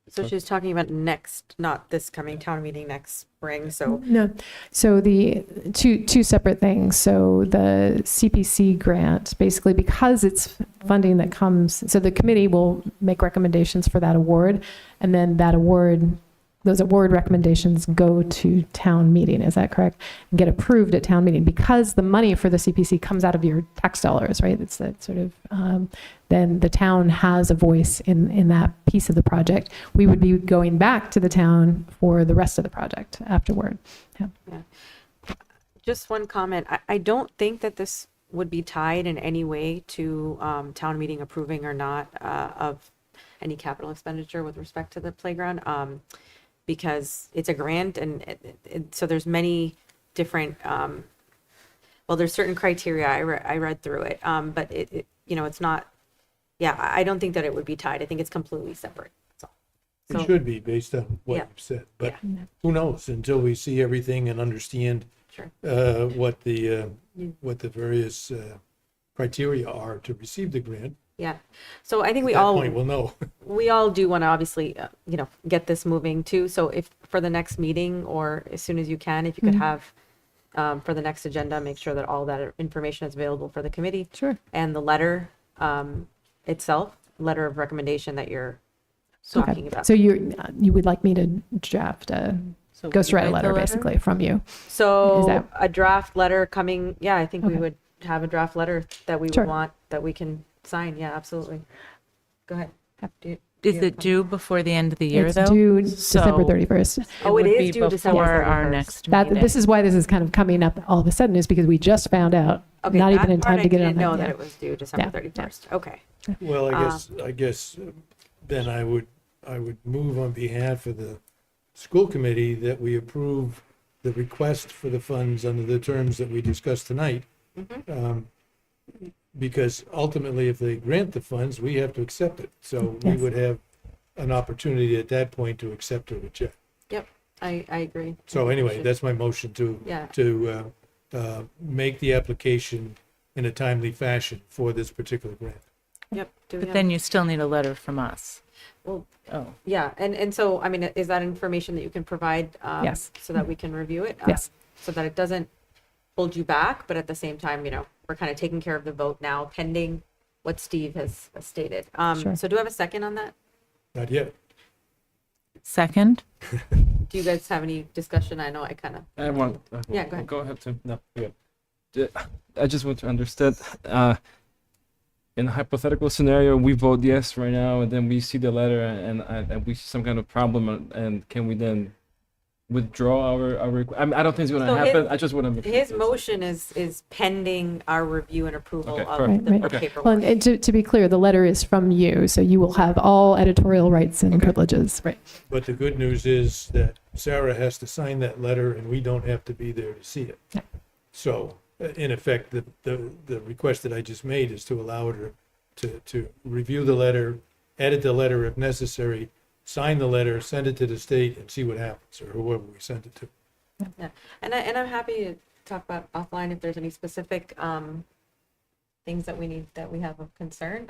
So she's talking about next, not this coming town meeting next spring. So No. So the two separate things. So the CPC grant, basically because it's funding that comes, so the committee will make recommendations for that award, and then those award recommendations go to town meeting. Is that correct? And get approved at town meeting because the money for the CPC comes out of your tax dollars, right? It's that sort of, then the town has a voice in that piece of the project. We would be going back to the town for the rest of the project afterward. Yeah. just one comment. I don't think that this would be tied in any way to town meeting approving or not of any capital expenditure with respect to the playground. Because it's a grant and so there's many different, well, there's certain criteria. I read through it, but it's not, I don't think that it would be tied. I think it's completely separate. That's all. It should be based on what Yeah. you've said, but who knows until we see everything and understand Sure. what the various criteria are to receive the grant. Yeah. So I think we At that all, point, we'll know. we all do want to obviously, get this moving too. So if for the next meeting or as soon as you can, if you could have for the next agenda, make sure that all that information is available for the committee. Sure. And the letter itself, letter of recommendation that you're talking about. So you would like me to draft a So ghostwrite write the letter basically from you? So Is that- a draft letter coming, I think we Okay. would have a draft letter that we would Sure. want, that we can sign. Yeah, absolutely. Go ahead. Is it due before the end of the year, It's though? due December So 31st. Oh, it would is be due December before our 31st. next That, meeting. this is why this is kind of coming up all of a sudden, is because we just found out, Okay, not that even in part time to get it I on didn't know that. that Yeah. it was due December Yeah. 31st. Okay. Well, I guess then I would move on behalf of the school committee that we approve the request for the funds under the terms that we discussed tonight. Because ultimately, if they grant the funds, we have to accept it. So we Yes. would have an opportunity at that point to accept or reject. Yep. I agree. So anyway, Should- that's my motion to make the application in a timely fashion for this particular grant. Yep. Do we But have- then you still need a letter from us. Well, Oh, yeah. And so, I mean, is that information that you can provide? Yes. So that we can review it? Yes. So that it doesn't hold you back, but at the same time, we're kind of taking care of the vote now pending what Steve has stated. Sure. So do I have a second on that? Not yet. second? Do you guys have any discussion? I know I kind of, I want. Yeah, go ahead. Go ahead, Tim. No, good. I just want to understand. in a hypothetical scenario, we vote yes right now, and then we see the letter and we see some kind of problem, and can we then withdraw our I mean, I don't think it's going to So happen. I just want to. His motion is pending our review and approval Okay, of perfect. the Right, Okay. paperwork. Well, and to be clear, the letter is from you, so you will have all editorial rights and Okay. privileges, right? But the good news is that Sarah has to sign that letter and we don't have to be there to see it. Yeah. So in effect, the request that I just made is to allow her to review the letter, edit the letter if necessary, sign the letter, send it to the state and see what happens, or whoever we send it to. Yeah, and I'm happy to talk about offline if there's any specific things that we have of concern.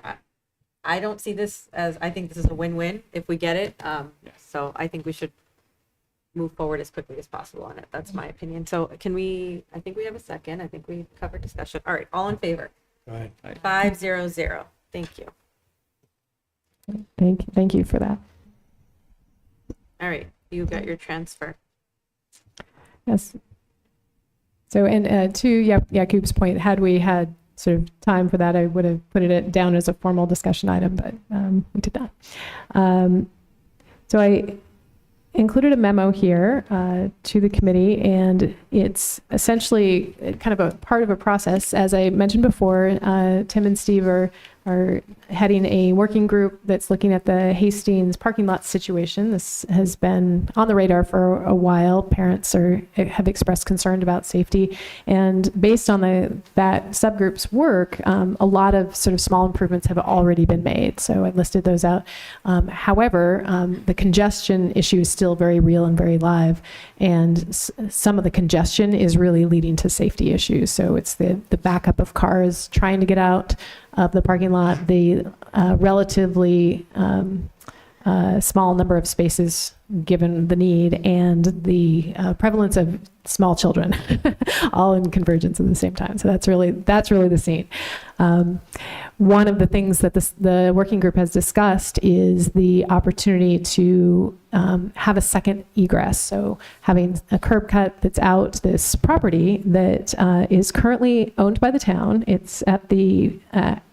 I don't see this as, I think this is a win-win if we get it. So I think we should move forward as quickly as possible on it. That's my opinion. So I think we have a second. I think we covered discussion. All right, all in favor? Right. 500. Thank you. Thank you for that. All right, you got your transfer. Yes. So, and to Jakub's point, had we had sort of time for that, I would have put it down as a formal discussion item, but we did not. So I included a memo here to the committee, and it's essentially kind of a part of a process. As I mentioned before, Tim and Steve are heading a working group that's looking at the Hastings parking lot situation. This has been on the radar for a while. Parents have expressed concern about safety, and based on that subgroup's work, a lot of sort of small improvements have already been made. So I listed those out. However, the congestion issue is still very real and very live, and some of the congestion is really leading to safety issues. So it's the backup of cars trying to get out of the parking lot, the relatively small number of spaces given the need, and the prevalence of small children, all in convergence at the same time. So that's really the scene. One of the things that the working group has discussed is the opportunity to have a second egress. So having a curb cut that's out this property that is currently owned by the town. It's at the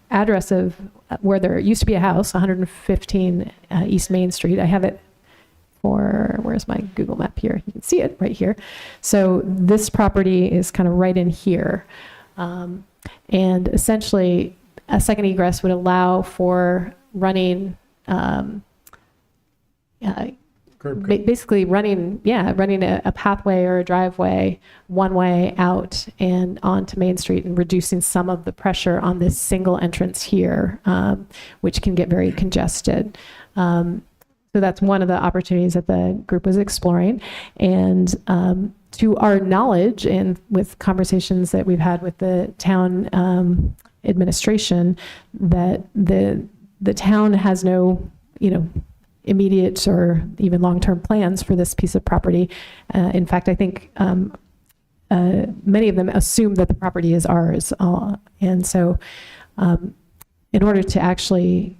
address of where there used to be a house, 115 East Main Street. I have it where's my Google map here? You can see it right here. So this property is kind of right in here. And essentially a second egress would allow for running, basically running a pathway or a driveway one way out and onto Main Street, and reducing some of the pressure on this single entrance here, which can get very congested. So that's one of the opportunities that the group was exploring. And to our knowledge, and with conversations that we've had with the town administration, that the town has no, immediate or even long-term plans for this piece of property. In fact, I think many of them assume that the property is ours. And so in order to actually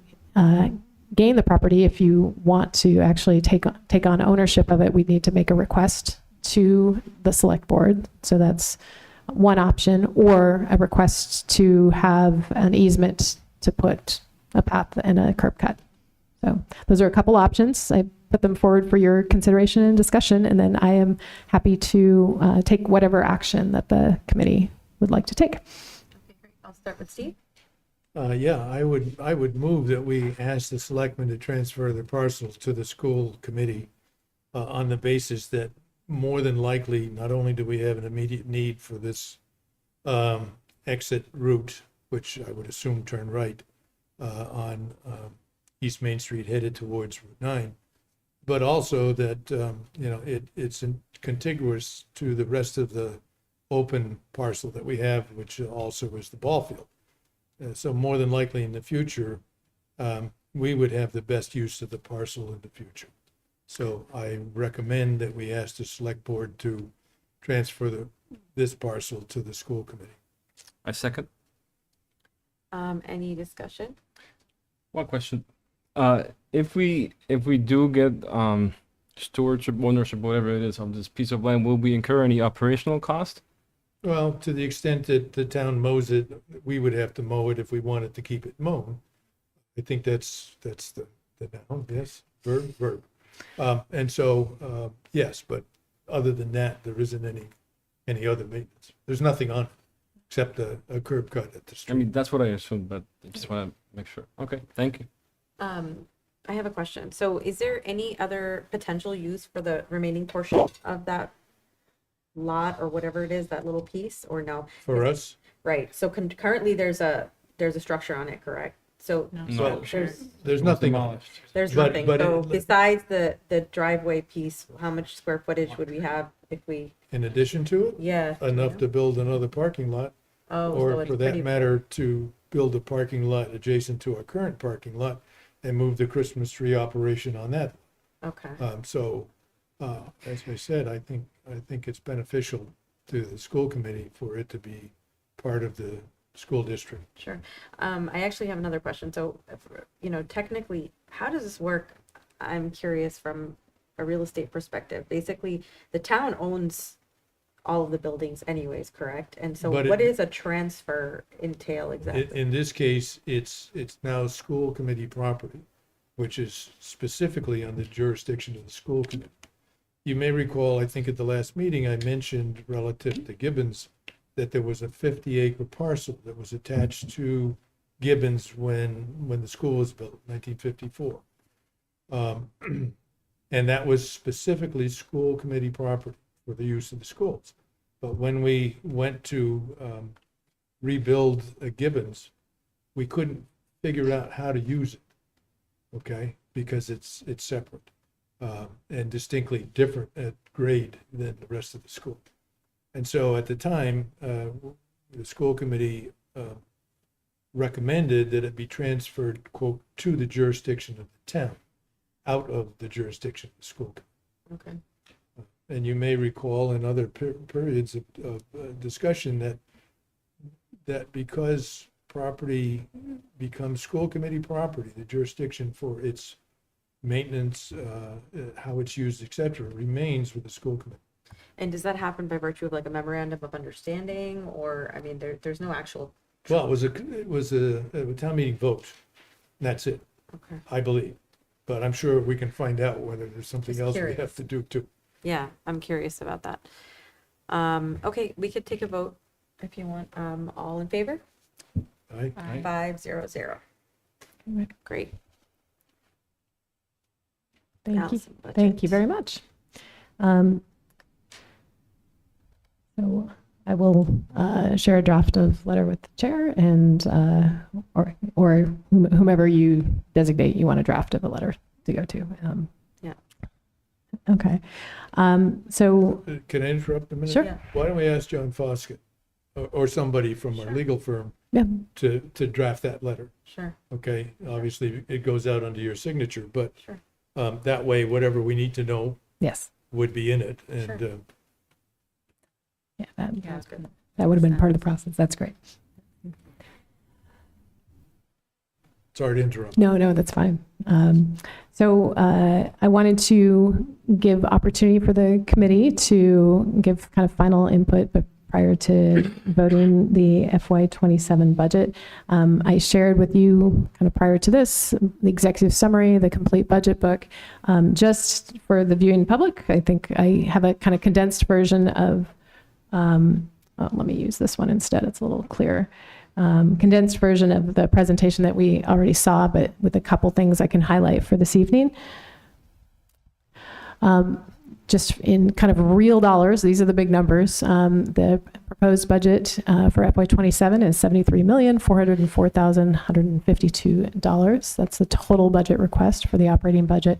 gain the property, if you want to actually take on ownership of it, we need to make a request to the select board. So that's one option, or a request to have an easement to put a path and a curb cut. So those are a couple options. I put them forward for your consideration and discussion, and then I am happy to take whatever action that the committee would like to take. Okay, great. I'll start with Steve. Yeah, I would move that we ask the selectmen to transfer the parcels to the school committee on the basis that more than likely, not only do we have an immediate need for this exit route, which I would assume turn right on East Main Street headed towards Route 9, but also that, it's contiguous to the rest of the open parcel that we have, which also is the ball field. So more than likely in the future, we would have the best use of the parcel in the future. So I recommend that we ask the select board to transfer this parcel to the school committee. I second. Any discussion? One question. If we do get stewardship, ownership, whatever it is, of this piece of land, will we incur any operational cost? Well, to the extent that the town mows it, we would have to mow it if we wanted to keep it mown. I think that's the noun, yes, verb. And so, yes, but other than that, there isn't any other maintenance. There's nothing on it except a curb cut at the I street. mean, that's what I assumed, but I just want to make sure. Okay, thank you. I have a question. So is there any other potential use for the remaining portion of that lot or whatever it is, that little piece, or no? For us, Right, so currently there's a structure on it, correct? So No. there's nothing on it. there's But- nothing. but So it- besides the driveway piece, how much square footage would we have if we, In addition to it, yeah? enough to build another parking lot, Oh, so or it's for that pretty, matter, to build a parking lot adjacent to our current parking lot and move the Christmas tree operation on that. okay. So, as I said, I think it's beneficial to the school committee for it to be part of the school district. Sure. I actually have another question. So, technically, how does this work? I'm curious from a real estate perspective. Basically, the town owns all of the buildings anyways, correct? And so But what it- is a transfer entail exactly? In this case, it's now school committee property, which is specifically under jurisdiction of the school committee. You may recall, I think at the last meeting, I mentioned relative to Gibbons, that there was a 50-acre parcel that was attached to Gibbons when the school was built, 1954. And that was specifically school committee property for the use of the schools. But when we went to rebuild Gibbons, we couldn't figure out how to use it, okay? Because it's separate and distinctly different at grade than the rest of the school. And so at the time, the school committee recommended that it be transferred, quote, to the jurisdiction of the town, out of the jurisdiction of the school committee. Okay. And you may recall in other periods of discussion that because property becomes school committee property, the jurisdiction for its maintenance, how it's used, et cetera, remains with the school committee. And does that happen by virtue of like a memorandum of understanding, or, I mean, there's no actual, Well, it was a town meeting vote, and that's it, okay. I believe. But I'm sure we can find out whether there's something Just else we curious. have to do too. Yeah, I'm curious about that. Okay, we could take a vote if you want. All in favor? Right? 500. Great. Thank you. Allison, budget. Thank you very much. So I will share a draft of letter with the chair and or whomever you designate you want a draft of a letter to go to. Yeah. Okay. So Can I interrupt a minute? Sure. Yeah. Why don't we ask John Foskett or somebody from our legal firm yeah, to draft that letter? Sure, Okay, obviously it goes out under your signature, but sure. that way, whatever we need to know yes, would be in it. And Sure. yeah, Sounds good. that would have been part of the process. That's great. sorry to interrupt. No, that's fine. So I wanted to give opportunity for the committee to give kind of final input, but prior to voting the FY27 budget, I shared with you kind of prior to this, the executive summary, the complete budget book. Just for the viewing public, I think I have a kind of condensed version of, let me use this one instead. It's a little clearer. Condensed version of the presentation that we already saw, but with a couple things I can highlight for this evening. Just in kind of real dollars, these are the big numbers. The proposed budget for FY27 is $73,404,152. That's the total budget request for the operating budget.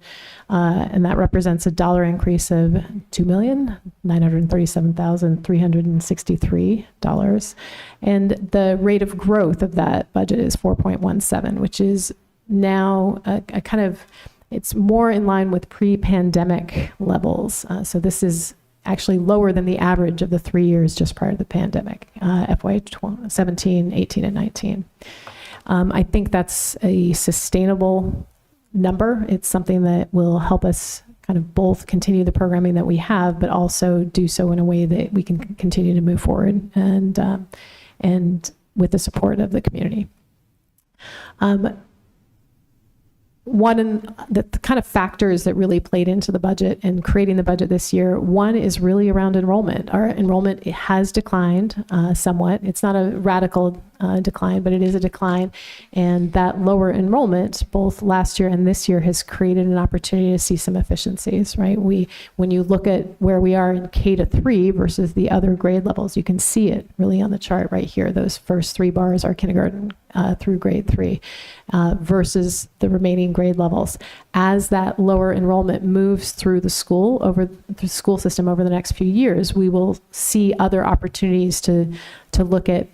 And that represents a dollar increase of $2,937,363. And the rate of growth of that budget is 4.17, which is now a kind of, it's more in line with pre-pandemic levels. So this is actually lower than the average of the 3 years just prior to the pandemic, FY 17, 18, and 19. I think that's a sustainable number. It's something that will help us kind of both continue the programming that we have, but also do so in a way that we can continue to move forward and with the support of the community. One of the kind of factors that really played into the budget and creating the budget this year, one is really around enrollment. Our enrollment has declined somewhat. It's not a radical decline, but it is a decline. And that lower enrollment, both last year and this year, has created an opportunity to see some efficiencies, right? When you look at where we are in K-3 versus the other grade levels, you can see it really on the chart right here. Those first 3 bars are kindergarten through grade 3 versus the remaining grade levels. As that lower enrollment moves through the school system over the next few years, we will see other opportunities to look at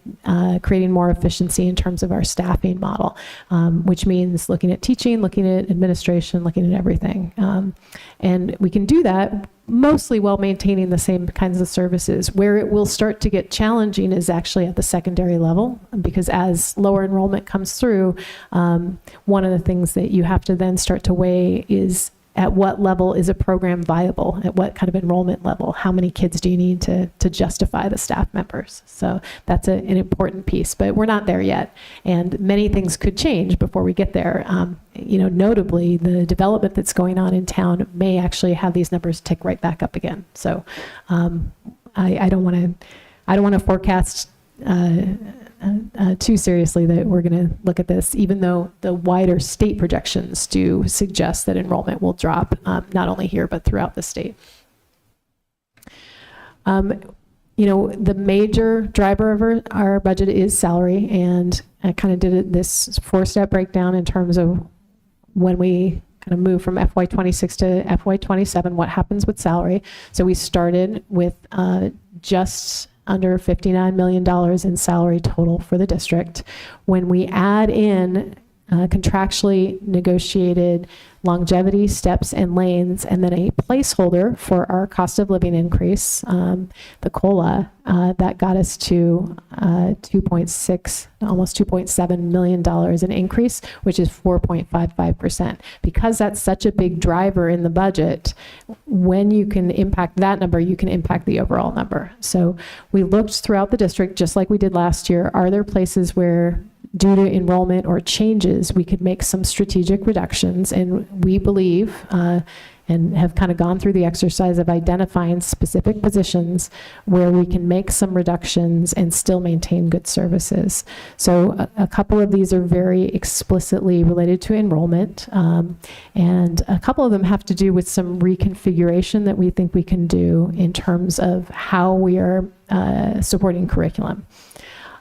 creating more efficiency in terms of our staffing model, which means looking at teaching, looking at administration, looking at everything. And we can do that mostly while maintaining the same kinds of services. Where it will start to get challenging is actually at the secondary level, because as lower enrollment comes through, one of the things that you have to then start to weigh is at what level is a program viable? At what kind of enrollment level? How many kids do you need to justify the staff members? So that's an important piece, but we're not there yet. And many things could change before we get there. Notably, the development that's going on in town may actually have these numbers tick right back up again. So I don't want to forecast too seriously that we're going to look at this, even though the wider state projections do suggest that enrollment will drop, not only here, but throughout the state. The major driver of our budget is salary, and I kind of did this 4-step breakdown in terms of when we kind of move from FY26 to FY27, what happens with salary. So we started with just under $59 million in salary total for the district. When we add in contractually negotiated longevity, steps, and lanes, and then a placeholder for our cost of living increase, the COLA, that got us to 2.6, almost $2.7 million in increase, which is 4.55%. Because that's such a big driver in the budget, when you can impact that number, you can impact the overall number. So we looked throughout the district, just like we did last year. Are there places where, due to enrollment or changes, we could make some strategic reductions? And we believe, and have kind of gone through the exercise of identifying specific positions where we can make some reductions and still maintain good services. So a couple of these are very explicitly related to enrollment, and a couple of them have to do with some reconfiguration that we think we can do in terms of how we are supporting curriculum.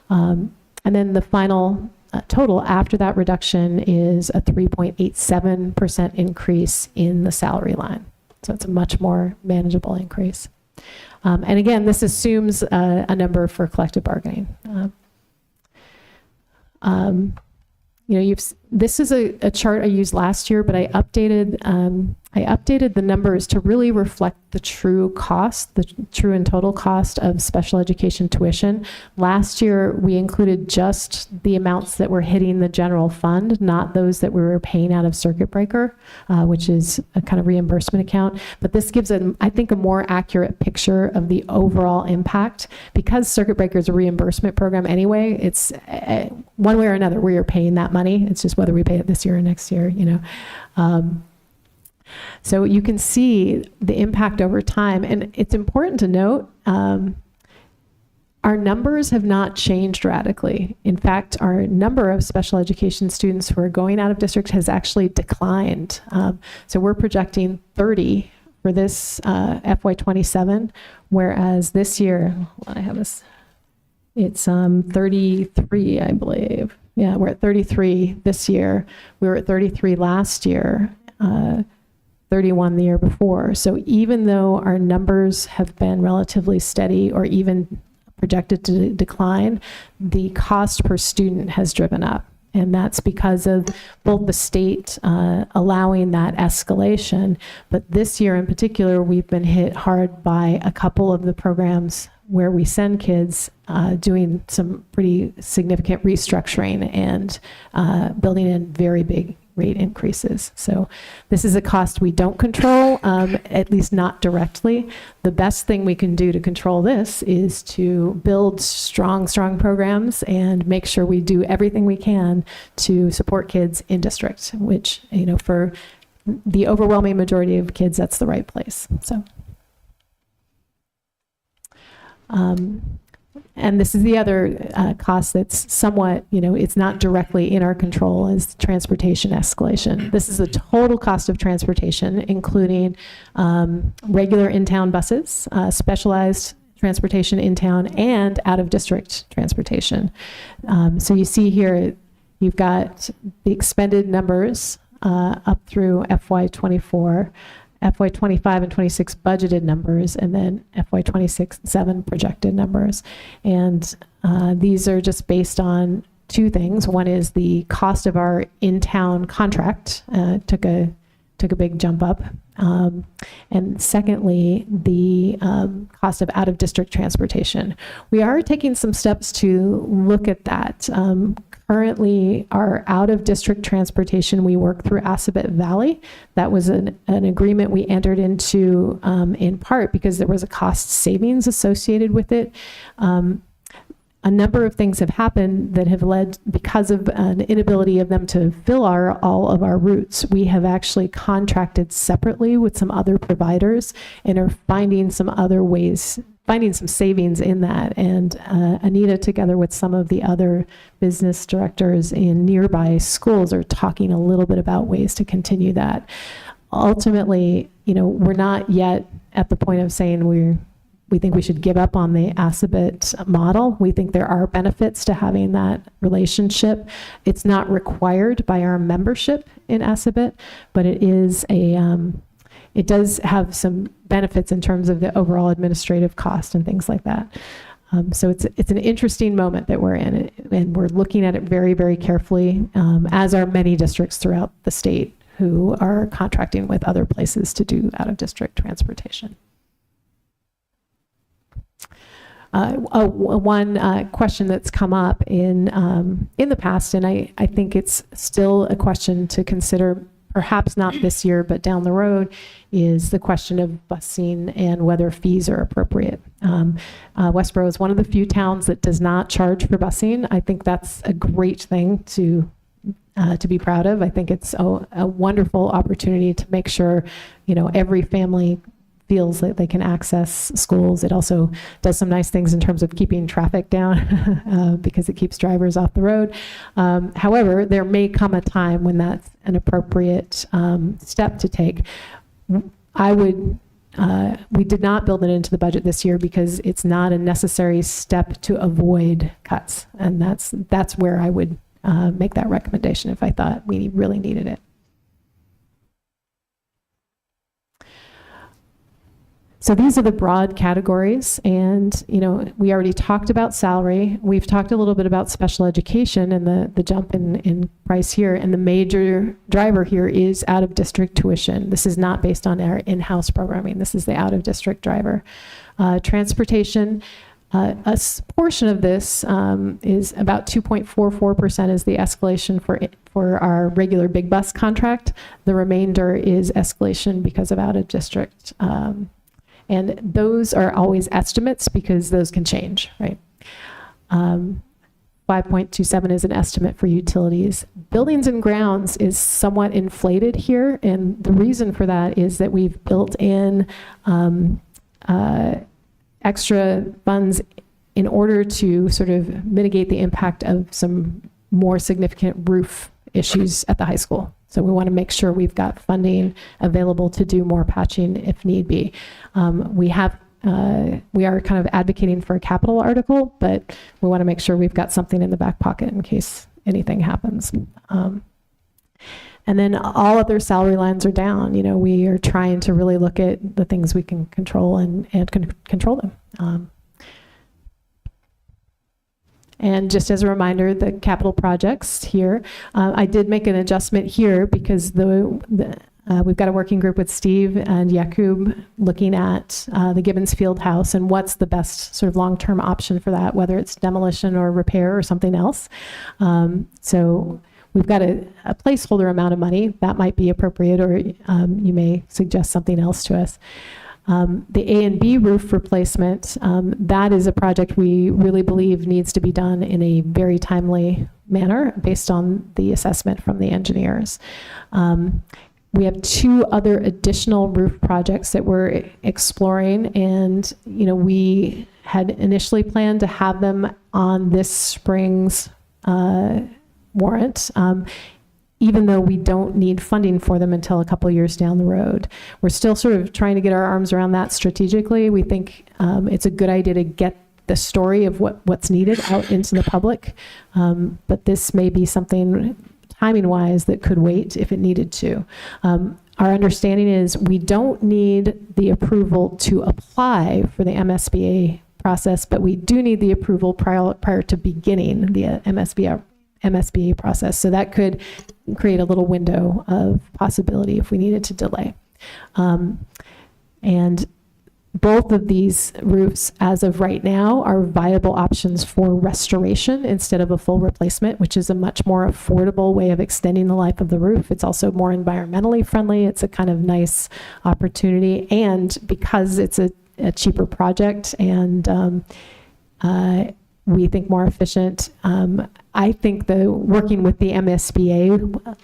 And then the final total after that reduction is a 3.87% increase in the salary line. So it's a much more manageable increase. And again, this assumes a number for collective bargaining. This is a chart I used last year, but I updated the numbers to really reflect the true cost, the true and total cost of special education tuition. Last year, we included just the amounts that were hitting the general fund, not those that we were paying out of circuit breaker, which is a kind of reimbursement account. But this gives, I think, a more accurate picture of the overall impact. Because circuit breaker is a reimbursement program anyway, it's one way or another where you're paying that money. It's just whether we pay it this year or next year, So you can see the impact over time. And it's important to note, our numbers have not changed radically. In fact, our number of special education students who are going out of district has actually declined. So we're projecting 30 for this FY27, whereas this year, I have this, it's 33, I believe. Yeah, we're at 33 this year. We were at 33 last year. 31 the year before. So even though our numbers have been relatively steady or even projected to decline, the cost per student has driven up. And that's because of both the state allowing that escalation, but this year in particular, we've been hit hard by a couple of the programs where we send kids doing some pretty significant restructuring and building in very big rate increases. So this is a cost we don't control, at least not directly. The best thing we can do to control this is to build strong programs and make sure we do everything we can to support kids in district, which, for the overwhelming majority of kids, that's the right place. So. And this is the other cost that's somewhat, it's not directly in our control, is transportation escalation. This is the total cost of transportation, including regular in-town buses, specialized transportation in town, and out-of-district transportation. So you see here, you've got the expended numbers up through FY24. FY25 and 26 budgeted numbers, and then FY26 and 7 projected numbers. And these are just based on two things. One is the cost of our in-town contract took a big jump up. And secondly, the cost of out-of-district transportation. We are taking some steps to look at that. Currently, our out-of-district transportation, we work through Assabet Valley. That was an agreement we entered into in part because there was a cost savings associated with it. A number of things have happened that have led, because of an inability of them to fill all of our routes, we have actually contracted separately with some other providers and are finding some other ways, finding some savings in that. And Anita, together with some of the other business directors in nearby schools, are talking a little bit about ways to continue that. Ultimately, we're not yet at the point of saying we think we should give up on the Assabet model. We think there are benefits to having that relationship. It's not required by our membership in Assabet, but it is it does have some benefits in terms of the overall administrative cost and things like that. So it's an interesting moment that we're in, and we're looking at it very, very carefully, as are many districts throughout the state who are contracting with other places to do out-of-district transportation. One question that's come up in the past, and I think it's still a question to consider, perhaps not this year, but down the road, is the question of busing and whether fees are appropriate. Westborough is one of the few towns that does not charge for busing. I think that's a great thing to be proud of. I think it's a wonderful opportunity to make sure, every family feels that they can access schools. It also does some nice things in terms of keeping traffic down because it keeps drivers off the road. However, there may come a time when that's an appropriate step to take. We did not build it into the budget this year because it's not a necessary step to avoid cuts. And that's where I would make that recommendation if I thought we really needed it. So these are the broad categories, and we already talked about salary. We've talked a little bit about special education and the jump in price here, and the major driver here is out-of-district tuition. This is not based on our in-house programming. This is the out-of-district driver. Transportation, a portion of this is about 2.44% is the escalation for our regular big bus contract. The remainder is escalation because of out-of-district. And those are always estimates because those can change, right? 5.27 is an estimate for utilities. Buildings and grounds is somewhat inflated here, and the reason for that is that we've built in extra funds in order to sort of mitigate the impact of some more significant roof issues at the high school. So we want to make sure we've got funding available to do more patching if need be. We are kind of advocating for a capital article, but we want to make sure we've got something in the back pocket in case anything happens. And then all other salary lines are down. We are trying to really look at the things we can control and control them. And just as a reminder, the capital projects here, I did make an adjustment here because we've got a working group with Steve and Yakub looking at the Gibbons Field House and what's the best sort of long-term option for that, whether it's demolition or repair or something else. So we've got a placeholder amount of money that might be appropriate, or you may suggest something else to us. The A and B roof replacement, that is a project we really believe needs to be done in a very timely manner based on the assessment from the engineers. We have 2 other additional roof projects that we're exploring, and we had initially planned to have them on this spring's warrant, even though we don't need funding for them until a couple years down the road. We're still sort of trying to get our arms around that strategically. We think it's a good idea to get the story of what's needed out into the public, but this may be something timing-wise that could wait if it needed to. Our understanding is we don't need the approval to apply for the MSBA process, but we do need the approval prior to beginning the MSBA process. So that could create a little window of possibility if we needed to delay. And both of these roofs, as of right now, are viable options for restoration instead of a full replacement, which is a much more affordable way of extending the life of the roof. It's also more environmentally friendly. It's a kind of nice opportunity. And because it's a cheaper project and we think more efficient, I think working with the MSBA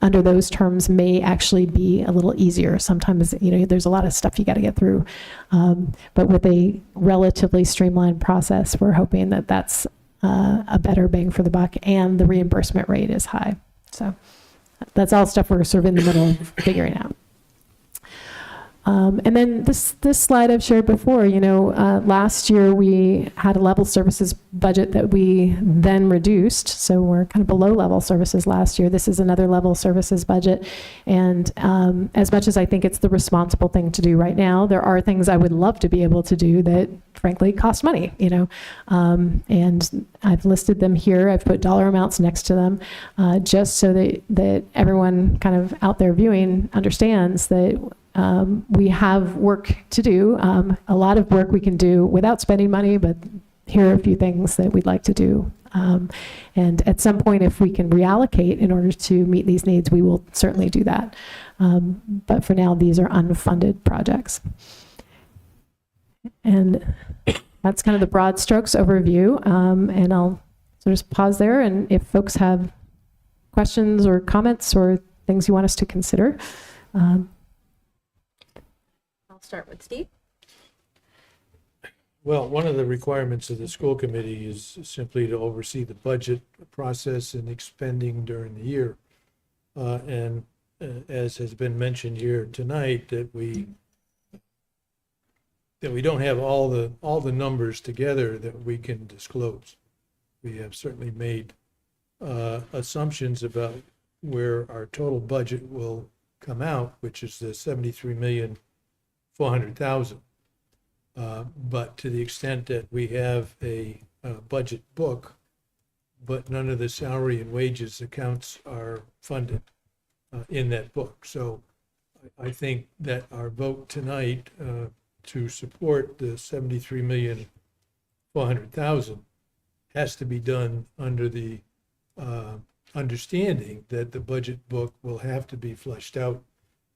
under those terms may actually be a little easier. Sometimes, there's a lot of stuff you got to get through. But with a relatively streamlined process, we're hoping that that's a better bang for the buck, and the reimbursement rate is high. So that's all stuff we're sort of in the middle of figuring out. And then this slide I've shared before, last year we had a level services budget that we then reduced. So we're kind of below level services last year. This is another level services budget. And as much as I think it's the responsible thing to do right now, there are things I would love to be able to do that frankly cost money, and I've listed them here. I've put dollar amounts next to them just so that everyone kind of out there viewing understands that we have work to do, a lot of work we can do without spending money, but here are a few things that we'd like to do. And at some point, if we can reallocate in order to meet these needs, we will certainly do that. But for now, these are unfunded projects. And that's kind of the broad strokes overview. And I'll just pause there. And if folks have questions or comments or things you want us to consider, I'll start with Steve. Well, one of the requirements of the school committee is simply to oversee the budget process and expending during the year. And as has been mentioned here tonight, that we don't have all the numbers together that we can disclose. We have certainly made assumptions about where our total budget will come out, which is the $73,400,000. But to the extent that we have a budget book, but none of the salary and wages accounts are funded in that book. So I think that our vote tonight to support the $73,400,000 has to be done under the understanding that the budget book will have to be fleshed out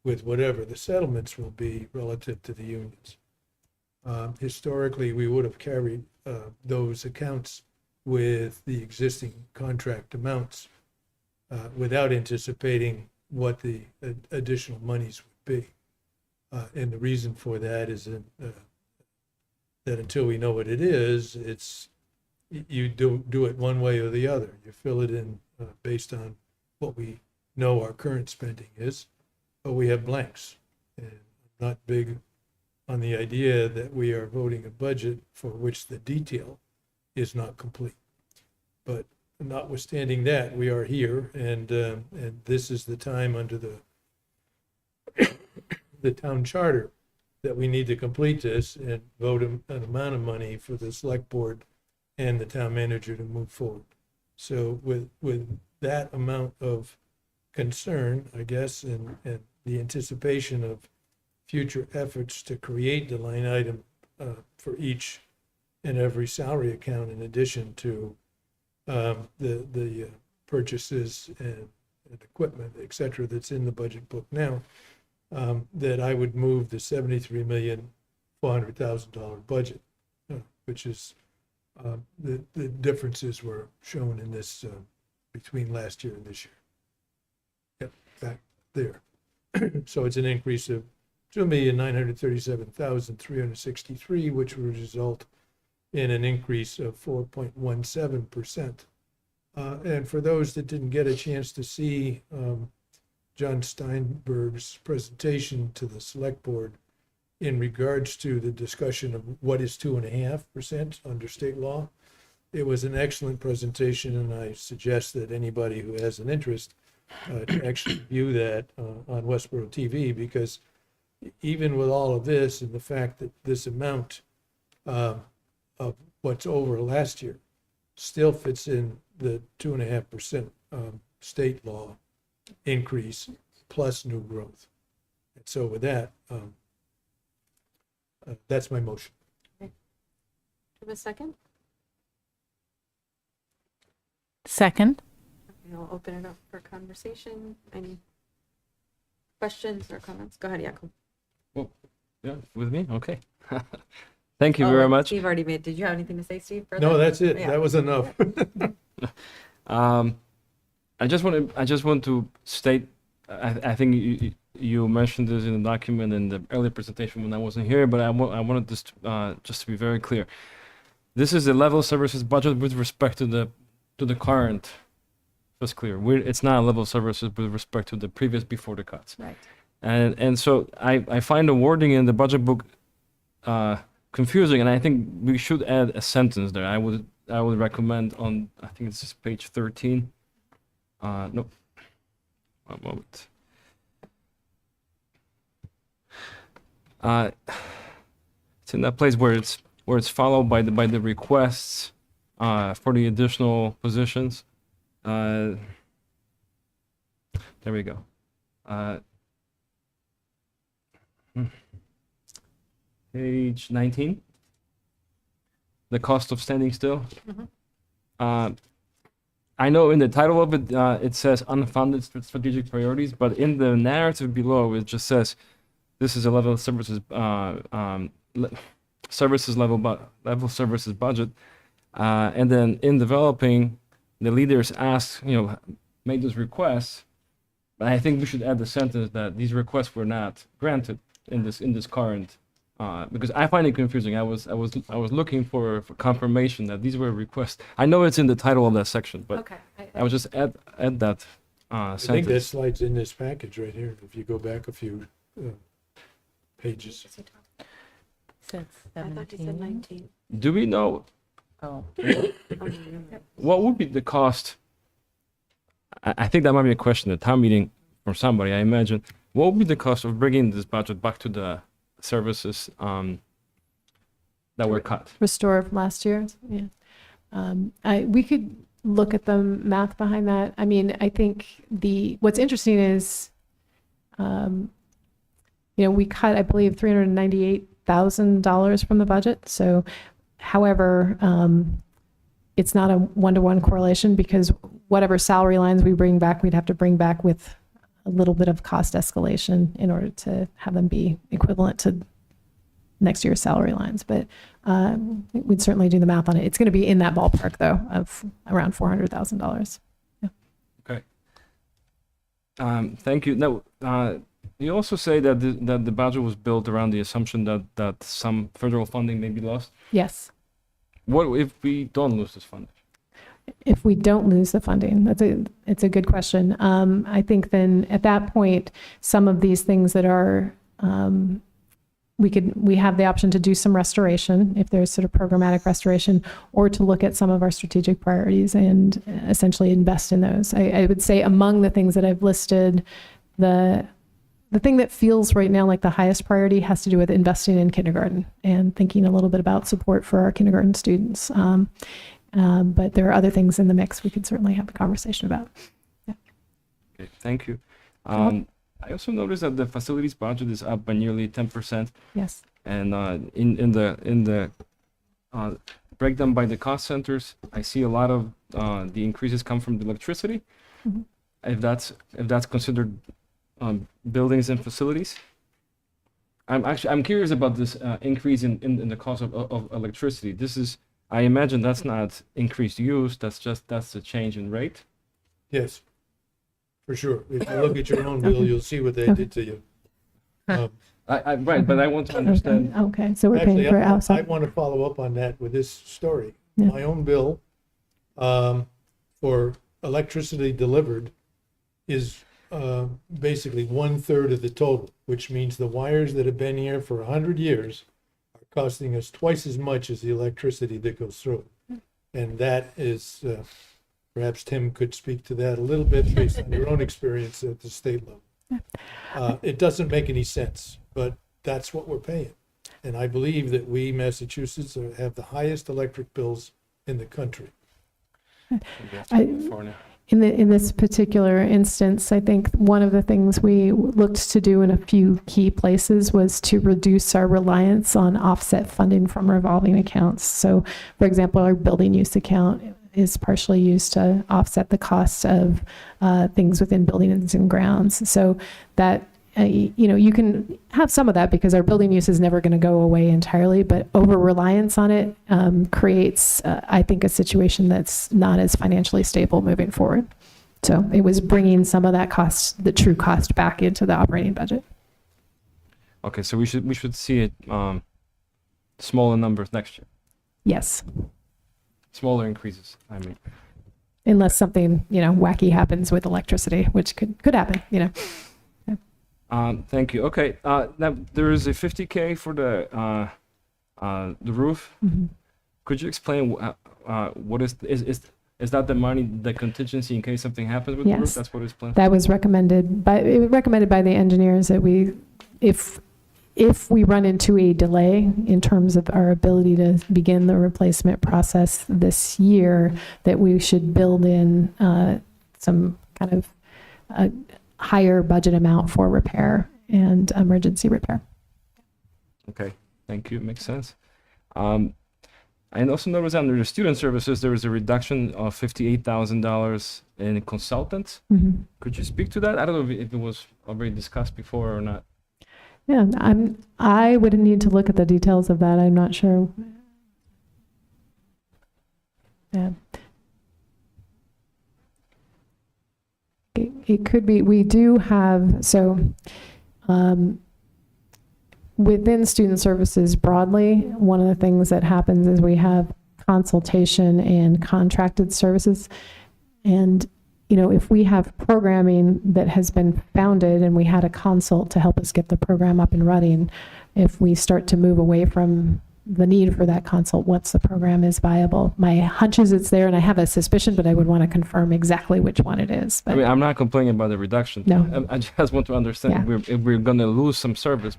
with whatever the settlements will be relative to the unions. Historically, we would have carried those accounts with the existing contract amounts without anticipating what the additional monies would be. And the reason for that is that until we know what it is, you do it one way or the other. You fill it in based on what we know our current spending is, but we have blanks. And I'm not big on the idea that we are voting a budget for which the detail is not complete. But notwithstanding that, we are here, and this is the time under the town charter that we need to complete this and vote an amount of money for the select board and the town manager to move forward. So with that amount of concern, I guess, and the anticipation of future efforts to create the line item for each and every salary account, in addition to the purchases and equipment, et cetera, that's in the budget book now, that I would move the $73,400,000 budget, which is, the differences were shown in this, between last year and this year. Yep, back there. So it's an increase of 2,937,363, which would result in an increase of 4.17%. And for those that didn't get a chance to see John Steinberg's presentation to the select board in regards to the discussion of what is 2.5% under state law, it was an excellent presentation, and I suggest that anybody who has an interest to actually view that on Westborough TV, because even with all of this and the fact that this amount of what's over last year still fits in the 2.5% state law increase plus new growth. And so with that, that's my motion. Do you have a second? Second. Okay, I'll open it up for conversation. Any questions or comments? Go ahead, Jakob. Yeah, with me? Okay. Thank you very much. Steve already made. Did you have anything to say, Steve? No, that's it. Yeah. That was enough. I just want to state, I think you mentioned this in the document in the earlier presentation when I wasn't here, but I wanted this just to be very clear. This is the level of services budget with respect to the current fiscal year. It's not a level of services with respect to the previous before the cuts. Right. And so I find the wording in the budget book confusing, and I think we should add a sentence there. I would recommend on, I think it's just page 13. No, one moment. It's in that place where it's followed by the requests for the additional positions. There we go. Page 19. The cost of standing still. I know in the title of it, it says unfunded strategic priorities, but in the narrative below, it just says this is a level of services level services budget, and then in developing, the leaders asked, made those requests. But I think we should add the sentence that these requests were not granted in this current. Because I find it confusing. I was looking for confirmation that these were requests. I know it's in the title of that section, but Okay. I would just add that I think that sentence. slide's in this package right here, if you go back a few pages. Said I thought you said 17. 19. Do we know Oh, what would be the cost? I think that might be a question at town meeting from somebody. I imagine what would be the cost of bringing this budget back to the services that were cut? Restore from last year. Yeah. We could look at the math behind that. I mean, I think what's interesting is, we cut, I believe, $398,000 from the budget. So, however, it's not a one-to-one correlation, because whatever salary lines we bring back, we'd have to bring back with a little bit of cost escalation in order to have them be equivalent to next year's salary lines. But we'd certainly do the math on it. It's going to be in that ballpark, though, of around $400,000. Okay. Thank you. Now, you also say that the budget was built around the assumption that some federal funding may be lost. Yes. What if we don't lose this funding? If we don't lose the funding, it's a good question. I think then at that point, some of these things that are, we have the option to do some restoration if there's sort of programmatic restoration, or to look at some of our strategic priorities and essentially invest in those. I would say among the things that I've listed, the thing that feels right now like the highest priority has to do with investing in kindergarten and thinking a little bit about support for our kindergarten students. But there are other things in the mix we could certainly have a conversation about. Okay, thank you. I also noticed that the facilities budget is up by nearly 10%, Yes. and in the breakdown by the cost centers, I see a lot of the increases come from the electricity. If that's considered buildings and facilities. I'm curious about this increase in the cost of electricity. I imagine that's not increased use. That's a change in rate. Yes, for sure. If you look at your own bill, you'll see what they did to you. Right, but I want to understand. Okay, so we're paying Actually, for I outside. want to follow up on that with this story. Yeah. My own bill for electricity delivered is basically 1/3 of the total, which means the wires that have been here for 100 years are costing us twice as much as the electricity that goes through. And that is, perhaps Tim could speak to that a little bit based on your own experience at the state level. It doesn't make any sense, but that's what we're paying. And I believe that we, Massachusetts, have the highest electric bills in the country. California. In this particular instance, I think one of the things we looked to do in a few key places was to reduce our reliance on offset funding from revolving accounts. So, for example, our building use account is partially used to offset the cost of things within buildings and grounds. So that you can have some of that because our building use is never going to go away entirely, but over reliance on it creates, I think, a situation that's not as financially stable moving forward. So it was bringing some of that cost, the true cost, back into the operating budget. Okay, so we should see it smaller numbers next year. Yes, Smaller increases. I mean. unless something wacky happens with electricity, which could happen. Thank you. Okay. Now there is a $50K for the roof. Could you explain what is that the money, the contingency in case something happens with the roof? Yes. That's what it's planned. That was recommended by the engineers that if we run into a delay in terms of our ability to begin the replacement process this year, that we should build in some kind of higher budget amount for repair and emergency repair. Okay. Thank you. Makes sense. I also noticed under the student services there was a reduction of $58,000 in consultants. Could you speak to that? I don't know if it was already discussed before or not. Yeah, I would need to look at the details of that. I'm not sure. Yeah. It could be, we do have, within student services broadly, one of the things that happens is we have consultation and contracted services. And if we have programming that has been founded and we had a consult to help us get the program up and running, if we start to move away from the need for that consult once the program is viable. My hunch is it's there, and I have a suspicion, but I would want to confirm exactly which one it is. But I mean, I'm not complaining about the reduction. No. I just want to understand if we're going to lose some service.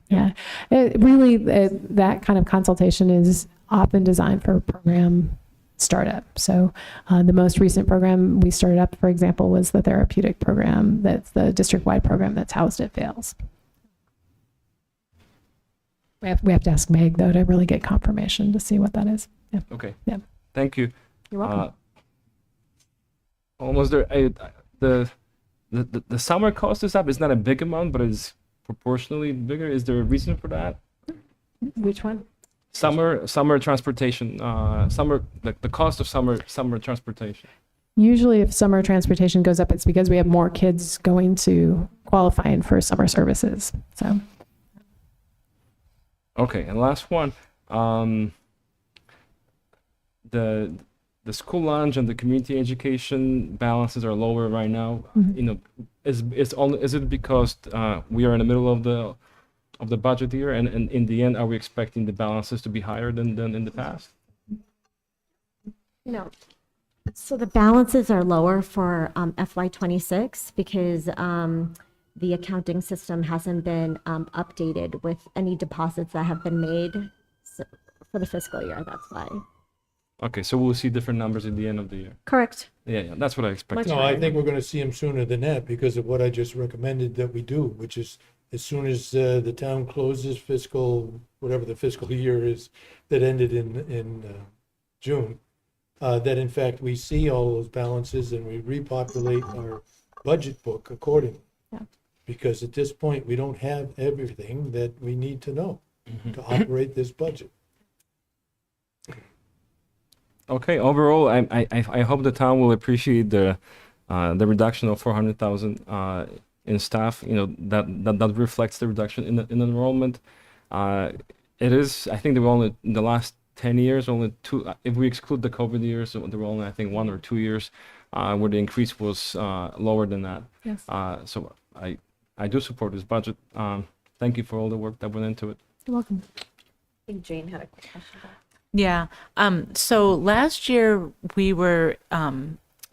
Yeah. That kind of consultation is often designed for program startup. So the most recent program we started up, for example, was the therapeutic program. That's the district-wide program that's housed at Vails. We have to ask Meg, though, to really get confirmation to see what that is. Yeah. Okay. Yeah. Thank you. You're welcome. Almost there. The summer cost is up. It's not a big amount, but it's proportionally bigger. Is there a reason for that? Which one? Summer transportation. The cost of summer transportation. Usually if summer transportation goes up, it's because we have more kids going to qualifying for summer services. So. Okay, and last one. The school lunch and the community education balances are lower right now. Is it because we are in the middle of the budget year, and in the end, are we expecting the balances to be higher than in the past? So the balances are lower for FY26 because the accounting system hasn't been updated with any deposits that have been made for the fiscal year. That's why. Okay, so we'll see different numbers at the end of the year. Correct. Yeah, that's what I expected. No, I think we're going to see them sooner than that because of what I just recommended that we do, which is as soon as the town closes whatever the fiscal year is that ended in June, that in fact we see all those balances and we repopulate our budget book accordingly. Yeah. Because at this point, we don't have everything that we need to know to operate this budget. Okay, overall, I hope the town will appreciate the reduction of 400,000 in staff. You know, that reflects the reduction in enrollment. It is, I think there were only, in the last 10 years, only two, if we exclude the COVID years, there were only, I think, 1 or 2 years where the increase was lower than that. Yes. So I do support this budget. Thank you for all the work that went into it. You're welcome. I think Jane had a quick question. Yeah. So last year we were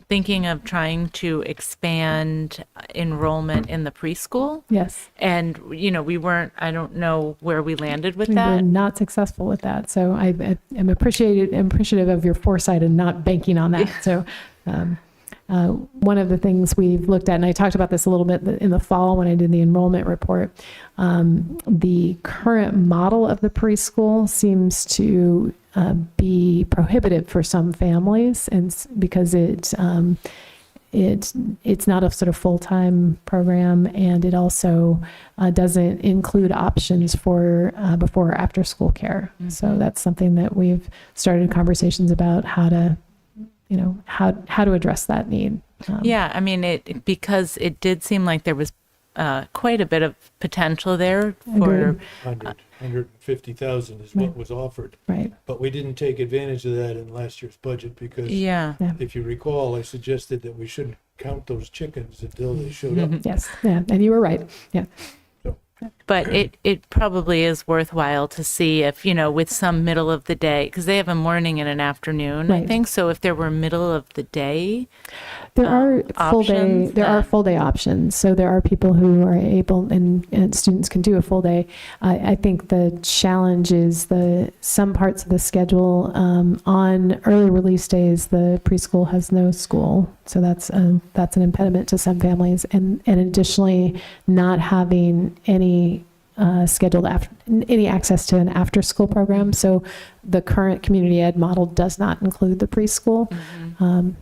thinking of trying to expand enrollment in the preschool. Yes. And, you know, we weren't, I don't know where we landed with We were that. not successful with that. So I am appreciative of your foresight and not banking on that. So one of the things we've looked at, and I talked about this a little bit in the fall when I did the enrollment report, the current model of the preschool seems to be prohibitive for some families, and because it's not a sort of full-time program, and it also doesn't include options for before or after school care. So that's something that we've started conversations about how to address that need. Yeah, I mean, because it did seem like there was quite a bit of potential there for, 150,000 is what was offered. Right. But we didn't take advantage of that in last year's budget because yeah. if you recall, I suggested that we shouldn't count those chickens until they showed up. Yes. Yeah. And you were right. Yeah. But it probably is worthwhile to see if, you know, with some middle of the day, because they have a morning and an afternoon, I Right. think. So if there were middle of the day, There are full day. options There are that- full day options. So there are people who are able, and students can do a full day. I think the challenge is some parts of the schedule on early release days. The preschool has no school, so that's an impediment to some families. And additionally, not having any scheduled any access to an after school program. So the current community ed model does not include the preschool.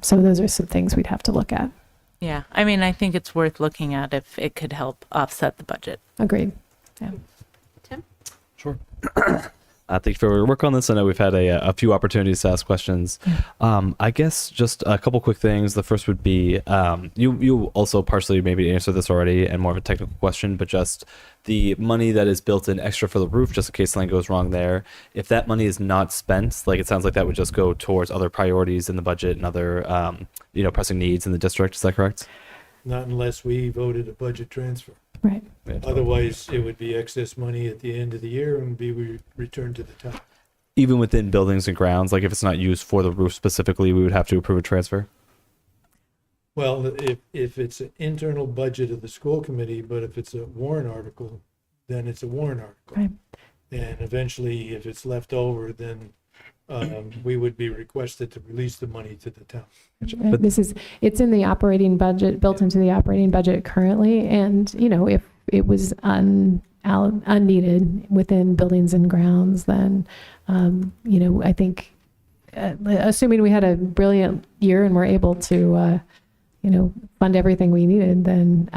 So those are some things we'd have to look at. yeah, I mean, I think it's worth looking at if it could help offset the budget. Agreed. Yeah. Tim? Sure. Thank you for your work on this. I know we've had a few opportunities to ask questions. I guess just a couple quick things. The first would be, you also partially maybe answered this already and more of a technical question, but just the money that is built in extra for the roof, just in case something goes wrong there. If that money is not spent, like it sounds like that would just go towards other priorities in the budget and other, pressing needs in the district. Is that correct? Not unless we voted a budget transfer. Right. Otherwise, it would be excess money at the end of the year and be returned to the town. Even within buildings and grounds, like if it's not used for the roof specifically, we would have to approve a transfer? Well, if it's an internal budget of the school committee, but if it's a warrant article, then it's a warrant article. Right. And eventually, if it's left over, then we would be requested to release the money to the town. But- It's in the operating budget, built into the operating budget currently. And, if it was unneeded within buildings and grounds, then, I think, assuming we had a brilliant year and we're able to, fund everything we needed, then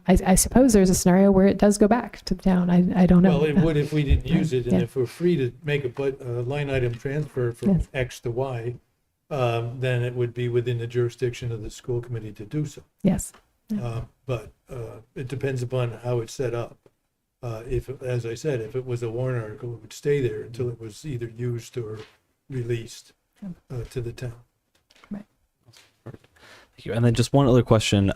I suppose there's a scenario where it does go back to the town. I don't know. Well, it would if we didn't use it, and Yeah. if we're free to make a line item transfer from Yes. X to Y, then it would be within the jurisdiction of the school committee to do so. Yes. But it depends upon how it's set up. As I said, if it was a warrant article, it would stay there until it was either used or released to the town. Thank you. And then just one other question.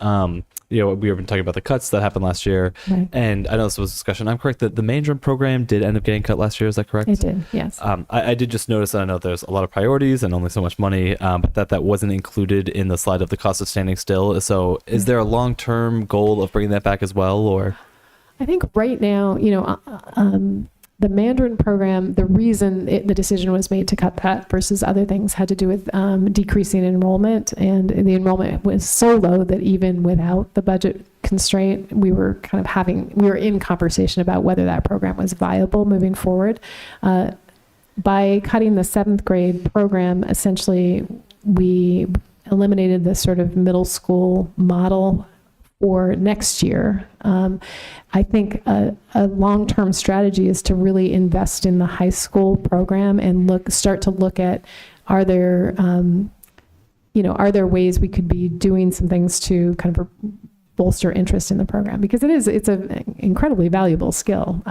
We have been talking about the cuts that happened last year, Right. and I know this was a discussion. I'm correct that the mainstream program did end up getting cut last year. Is that correct? It did. Yes. I did just notice that I know there's a lot of priorities and only so much money, but that wasn't included in the slide of the cost of standing still. So is there a long-term goal of bringing that back as well, or? I think right now, the Mandarin program, the reason the decision was made to cut that versus other things had to do with decreasing enrollment. And the enrollment was so low that even without the budget constraint, we were in conversation about whether that program was viable moving forward. by cutting the 7th grade program, essentially, we eliminated the sort of middle school model for next year. I think a long-term strategy is to really invest in the high school program and start to look at, are there ways we could be doing some things to kind of bolster interest in the program, because it's an incredibly valuable skill.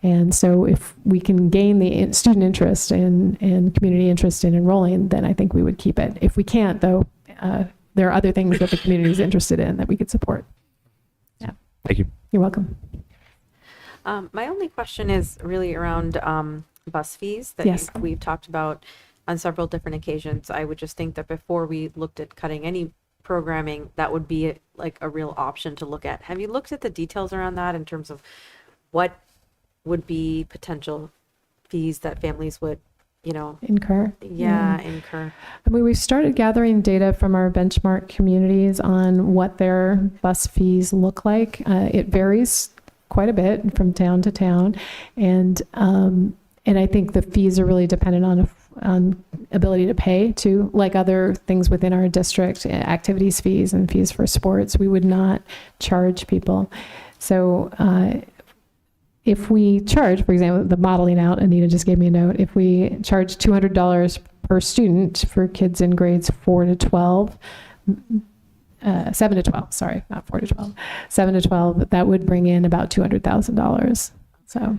And so if we can gain the student interest and community interest in enrolling, then I think we would keep it. If we can't, though, there are other things that the community is interested in that we could support. Yeah. Thank you. You're welcome. My only question is really around bus fees that Yes. we've talked about on several different occasions. I would just think that before we looked at cutting any programming, that would be like a real option to look at. Have you looked at the details around that in terms of what would be potential fees that families would, Incur. incur? I mean, we've started gathering data from our benchmark communities on what their bus fees look like. It varies quite a bit from town to town, and I think the fees are really dependent on ability to pay too. Like other things within our district, activities fees and fees for sports, we would not charge people. So if we charge, for example, the modeling out, Anita just gave me a note, if we charge $200 per student for kids in grades 7 to 12, sorry, not 4 to 12, 7 to 12, that would bring in about $200,000. So.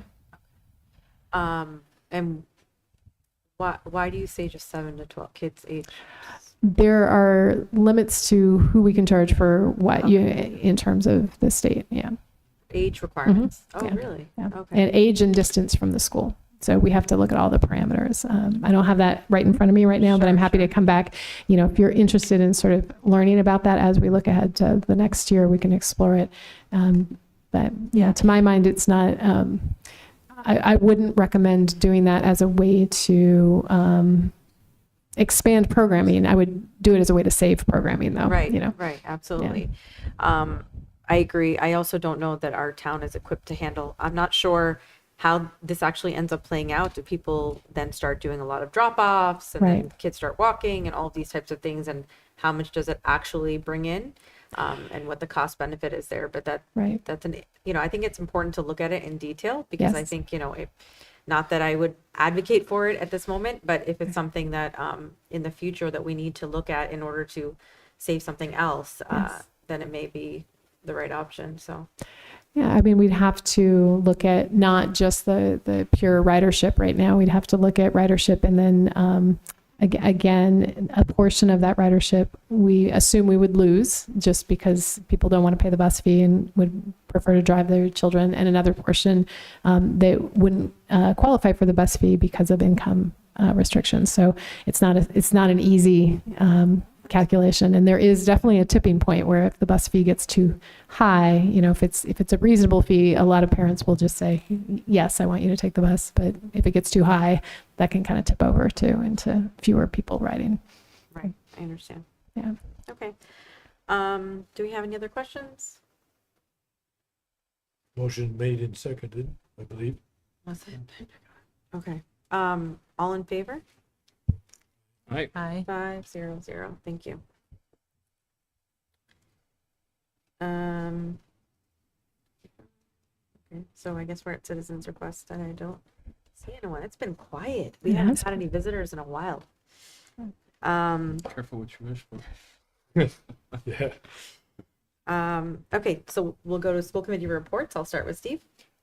And why do you say just 7 to 12 kids age? There are limits to who we can charge for what in terms of the state. Yeah. Age requirements. Oh, Yeah. really? Yeah. Okay. And age and distance from the school. So we have to look at all the parameters. I don't have that right in front of me right now, but I'm happy to come back. If you're interested in sort of learning about that as we look ahead to the next year, we can explore it. But yeah, to my mind, it's not, I wouldn't recommend doing that as a way to expand programming. I would do it as a way to save programming, though. Right. Right. Absolutely. I agree. I also don't know that our town is equipped to handle. I'm not sure how this actually ends up playing out. Do people then start doing a lot of drop-offs and then kids start walking and all of these types of things? And how much does it actually bring in? And what the cost benefit is there? But that's I think it's important to look at it in detail, because I think, not that I would advocate for it at this moment, but if it's something that in the future that we need to look at in order to save something else, then it may be the right option. So. Yeah, I mean, we'd have to look at not just the pure ridership right now. We'd have to look at ridership, and then again, a portion of that ridership we assume we would lose just because people don't want to pay the bus fee and would prefer to drive their children, and another portion they wouldn't qualify for the bus fee because of income restrictions. So it's not an easy calculation, and there is definitely a tipping point where if the bus fee gets too high, if it's a reasonable fee, a lot of parents will just say, yes, I want you to take the bus. But if it gets too high, that can kind of tip over too into fewer people riding. Right. I understand. Yeah. Okay. Do we have any other questions? Motion made and seconded, I believe. Was it? Okay. All in favor? Aye. 5-0-0. Thank you. Okay, so I guess we're at citizens' request, and I don't see anyone. It's been quiet. We haven't had any visitors in a while. Careful what you wish for. Yeah. Okay, so we'll go to school committee reports. I'll start with Steve.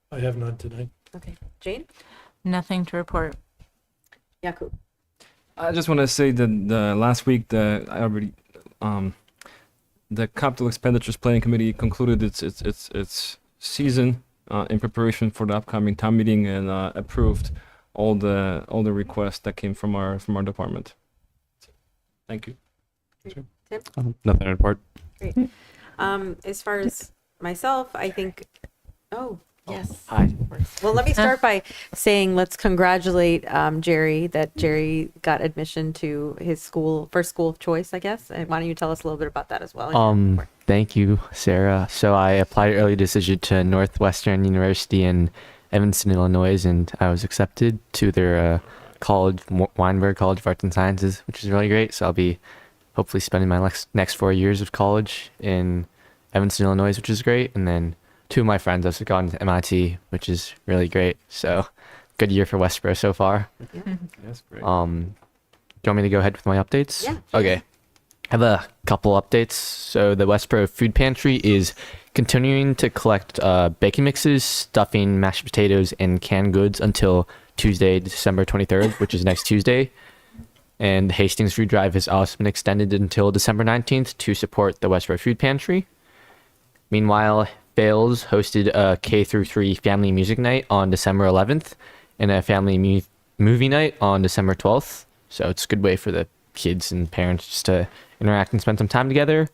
I have none tonight. Okay, Jane. Nothing to report. Yakub. I just want to say that last week the capital expenditures planning committee concluded its season in preparation for the upcoming town meeting, and approved all the requests that came from our department. Thank you. Tim. Nothing to report. Great. As far as myself, I think. Oh. Yes. Hi. Well, let me start by saying let's congratulate Jerry that Jerry got admission to his first school of choice, I guess. And why don't you tell us a little bit about that as well? Thank you, Sarah. So I applied early decision to Northwestern University in Evanston, Illinois, and I was accepted to their college, Weinberg College of Arts and Sciences, which is really great. So I'll be hopefully spending my next 4 years of college in Evanston, Illinois, which is great. And then two of my friends also got into MIT, which is really great. So good year for Westborough so far. That's great. Do you want me to go ahead with my updates? Yeah. Okay. I have a couple updates. So the Westborough Food Pantry is continuing to collect baking mixes, stuffing, mashed potatoes, and canned goods until Tuesday, December 23rd, which is next Tuesday. And the Hastings food drive has also been extended until December 19th to support the Westborough Food Pantry. Meanwhile, Bales hosted a K through 3 family music night on December 11th and a family movie night on December 12th. So it's a good way for the kids and parents just to interact and spend some time together.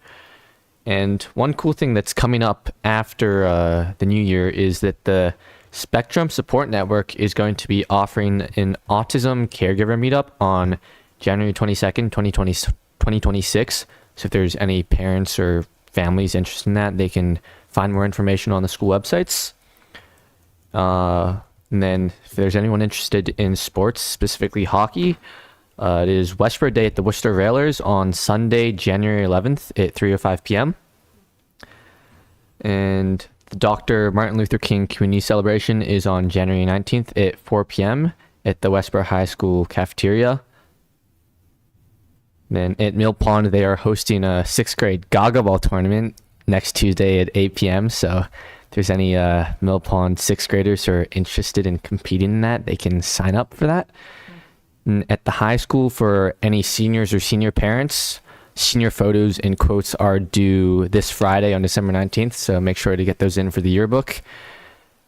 And one cool thing that's coming up after the new year is that the Spectrum Support Network is going to be offering an autism caregiver meetup on January 22nd, 2026. So if there's any parents or families interested in that, they can find more information on the school websites. And then if there's anyone interested in sports, specifically hockey, it is Westborough Day at the Worcester Railers on Sunday, January 11th at 3:05 p.m. And the Dr. Martin Luther King Community Celebration is on January 19th at 4 p.m. at the Westborough High School cafeteria. Then at Mill Pond, they are hosting a 6th grade Gaga Ball tournament next Tuesday at 8 p.m. So if there's any Mill Pond 6th graders who are interested in competing in that, they can sign up for that. And at the high school, for any seniors or senior parents, senior photos and quotes are due this Friday on December 19th. So make sure to get those in for the yearbook.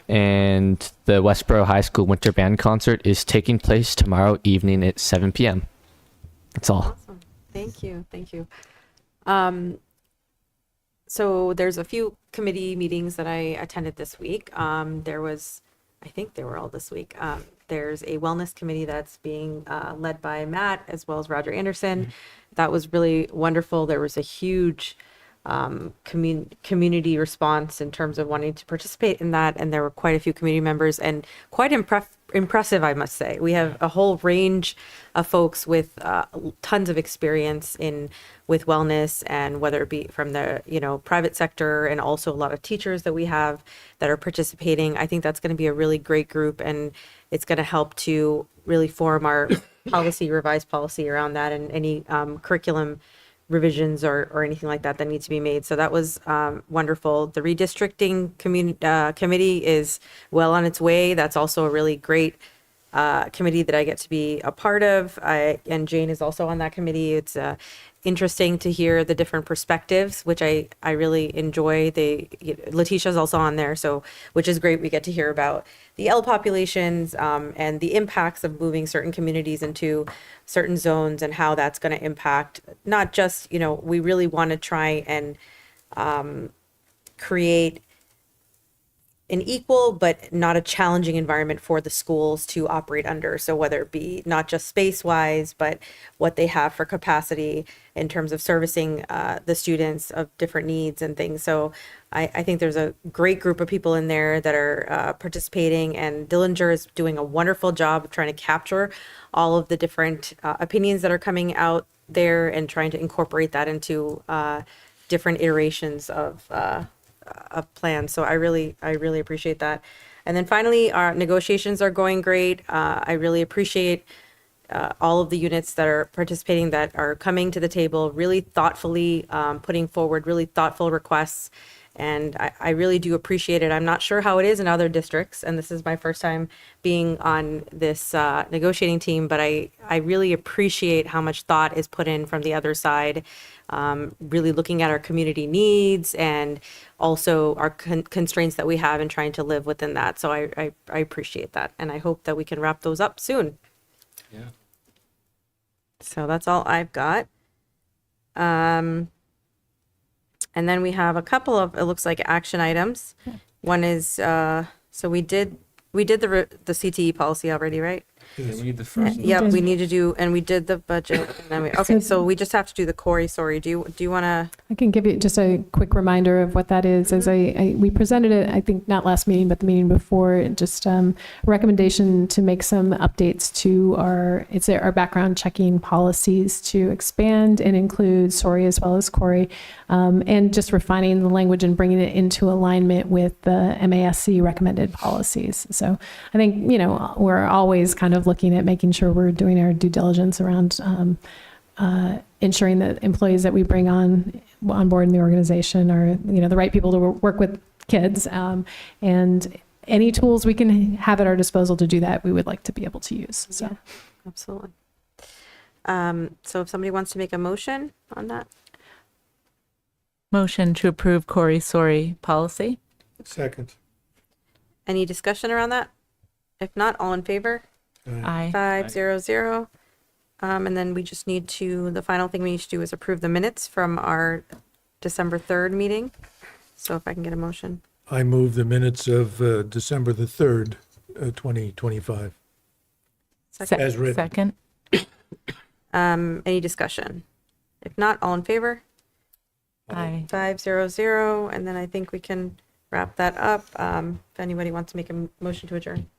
And the Westborough High School Winter Band Concert is taking place tomorrow evening at 7 p.m. That's all. Awesome. Thank you. Thank you. So there's a few committee meetings that I attended this week. I think they were all this week. There's a wellness committee that's being led by Matt as well as Roger Anderson. That was really wonderful. There was a huge community response in terms of wanting to participate in that, and there were quite a few community members and quite impressive, I must say. We have a whole range of folks with tons of experience with wellness, and whether it be from the private sector, and also a lot of teachers that we have that are participating. I think that's going to be a really great group, and it's going to help to really form our revised policy around that, and any curriculum revisions or anything like that needs to be made. So that was wonderful. The redistricting committee is well on its way. That's also a really great committee that I get to be a part of. And Jane is also on that committee. It's interesting to hear the different perspectives, which I really enjoy. Letitia's also on there, which is great. We get to hear about the L populations and the impacts of moving certain communities into certain zones, and how that's going to impact not just, we really want to try and create an equal but not a challenging environment for the schools to operate under. So whether it be not just space-wise, but what they have for capacity in terms of servicing the students of different needs and things. So I think there's a great group of people in there that are participating, and Dillinger is doing a wonderful job of trying to capture all of the different opinions that are coming out there and trying to incorporate that into different iterations of plans. So I really appreciate that. And then finally, our negotiations are going great. I really appreciate all of the units that are participating, that are coming to the table really thoughtfully, putting forward really thoughtful requests. And I really do appreciate it. I'm not sure how it is in other districts, and this is my first time being on this negotiating team, but I really appreciate how much thought is put in from the other side, really looking at our community needs and also our constraints that we have and trying to live within that. So I appreciate that, and I hope that we can wrap those up soon. Yeah. So that's all I've got. And then we have a couple of, it looks like, action items. One is, so we did the CTE policy already, right? Yes. we need the first. Yep, we need to do, and we did the budget. And then okay, so we just have to do the Corey. Sorry, do you want to? I can give you just a quick reminder of what that is. As we presented it, I think not last meeting, but the meeting before, just recommendation to make some updates to our background checking policies to expand and include SORI as well as Corey, and just refining the language and bringing it into alignment with the MASC recommended policies. So I think, we're always kind of looking at making sure we're doing our due diligence around ensuring that employees that we bring on board in the organization are, the right people to work with kids, and any tools we can have at our disposal to do that, we would like to be able to use. So, Yeah, absolutely. So if somebody wants to make a motion on that, Motion to approve Corey Sorry policy. Second. any discussion around that? If not, all in favor? Aye. 500. And then we just need to, the final thing we need to do is approve the minutes from our December 3rd meeting. So if I can get a motion. I move the minutes of December the 3rd, 2025. As written. Second. Any discussion? If not, all in favor? Aye. 500. And then I think we can wrap that up. If anybody wants to make a motion to adjourn.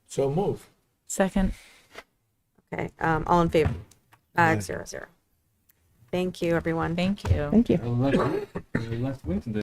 So move. Second. Okay, all in favor? Aye. 500. Thank you, everyone. Thank you. thank you. Let's wait today.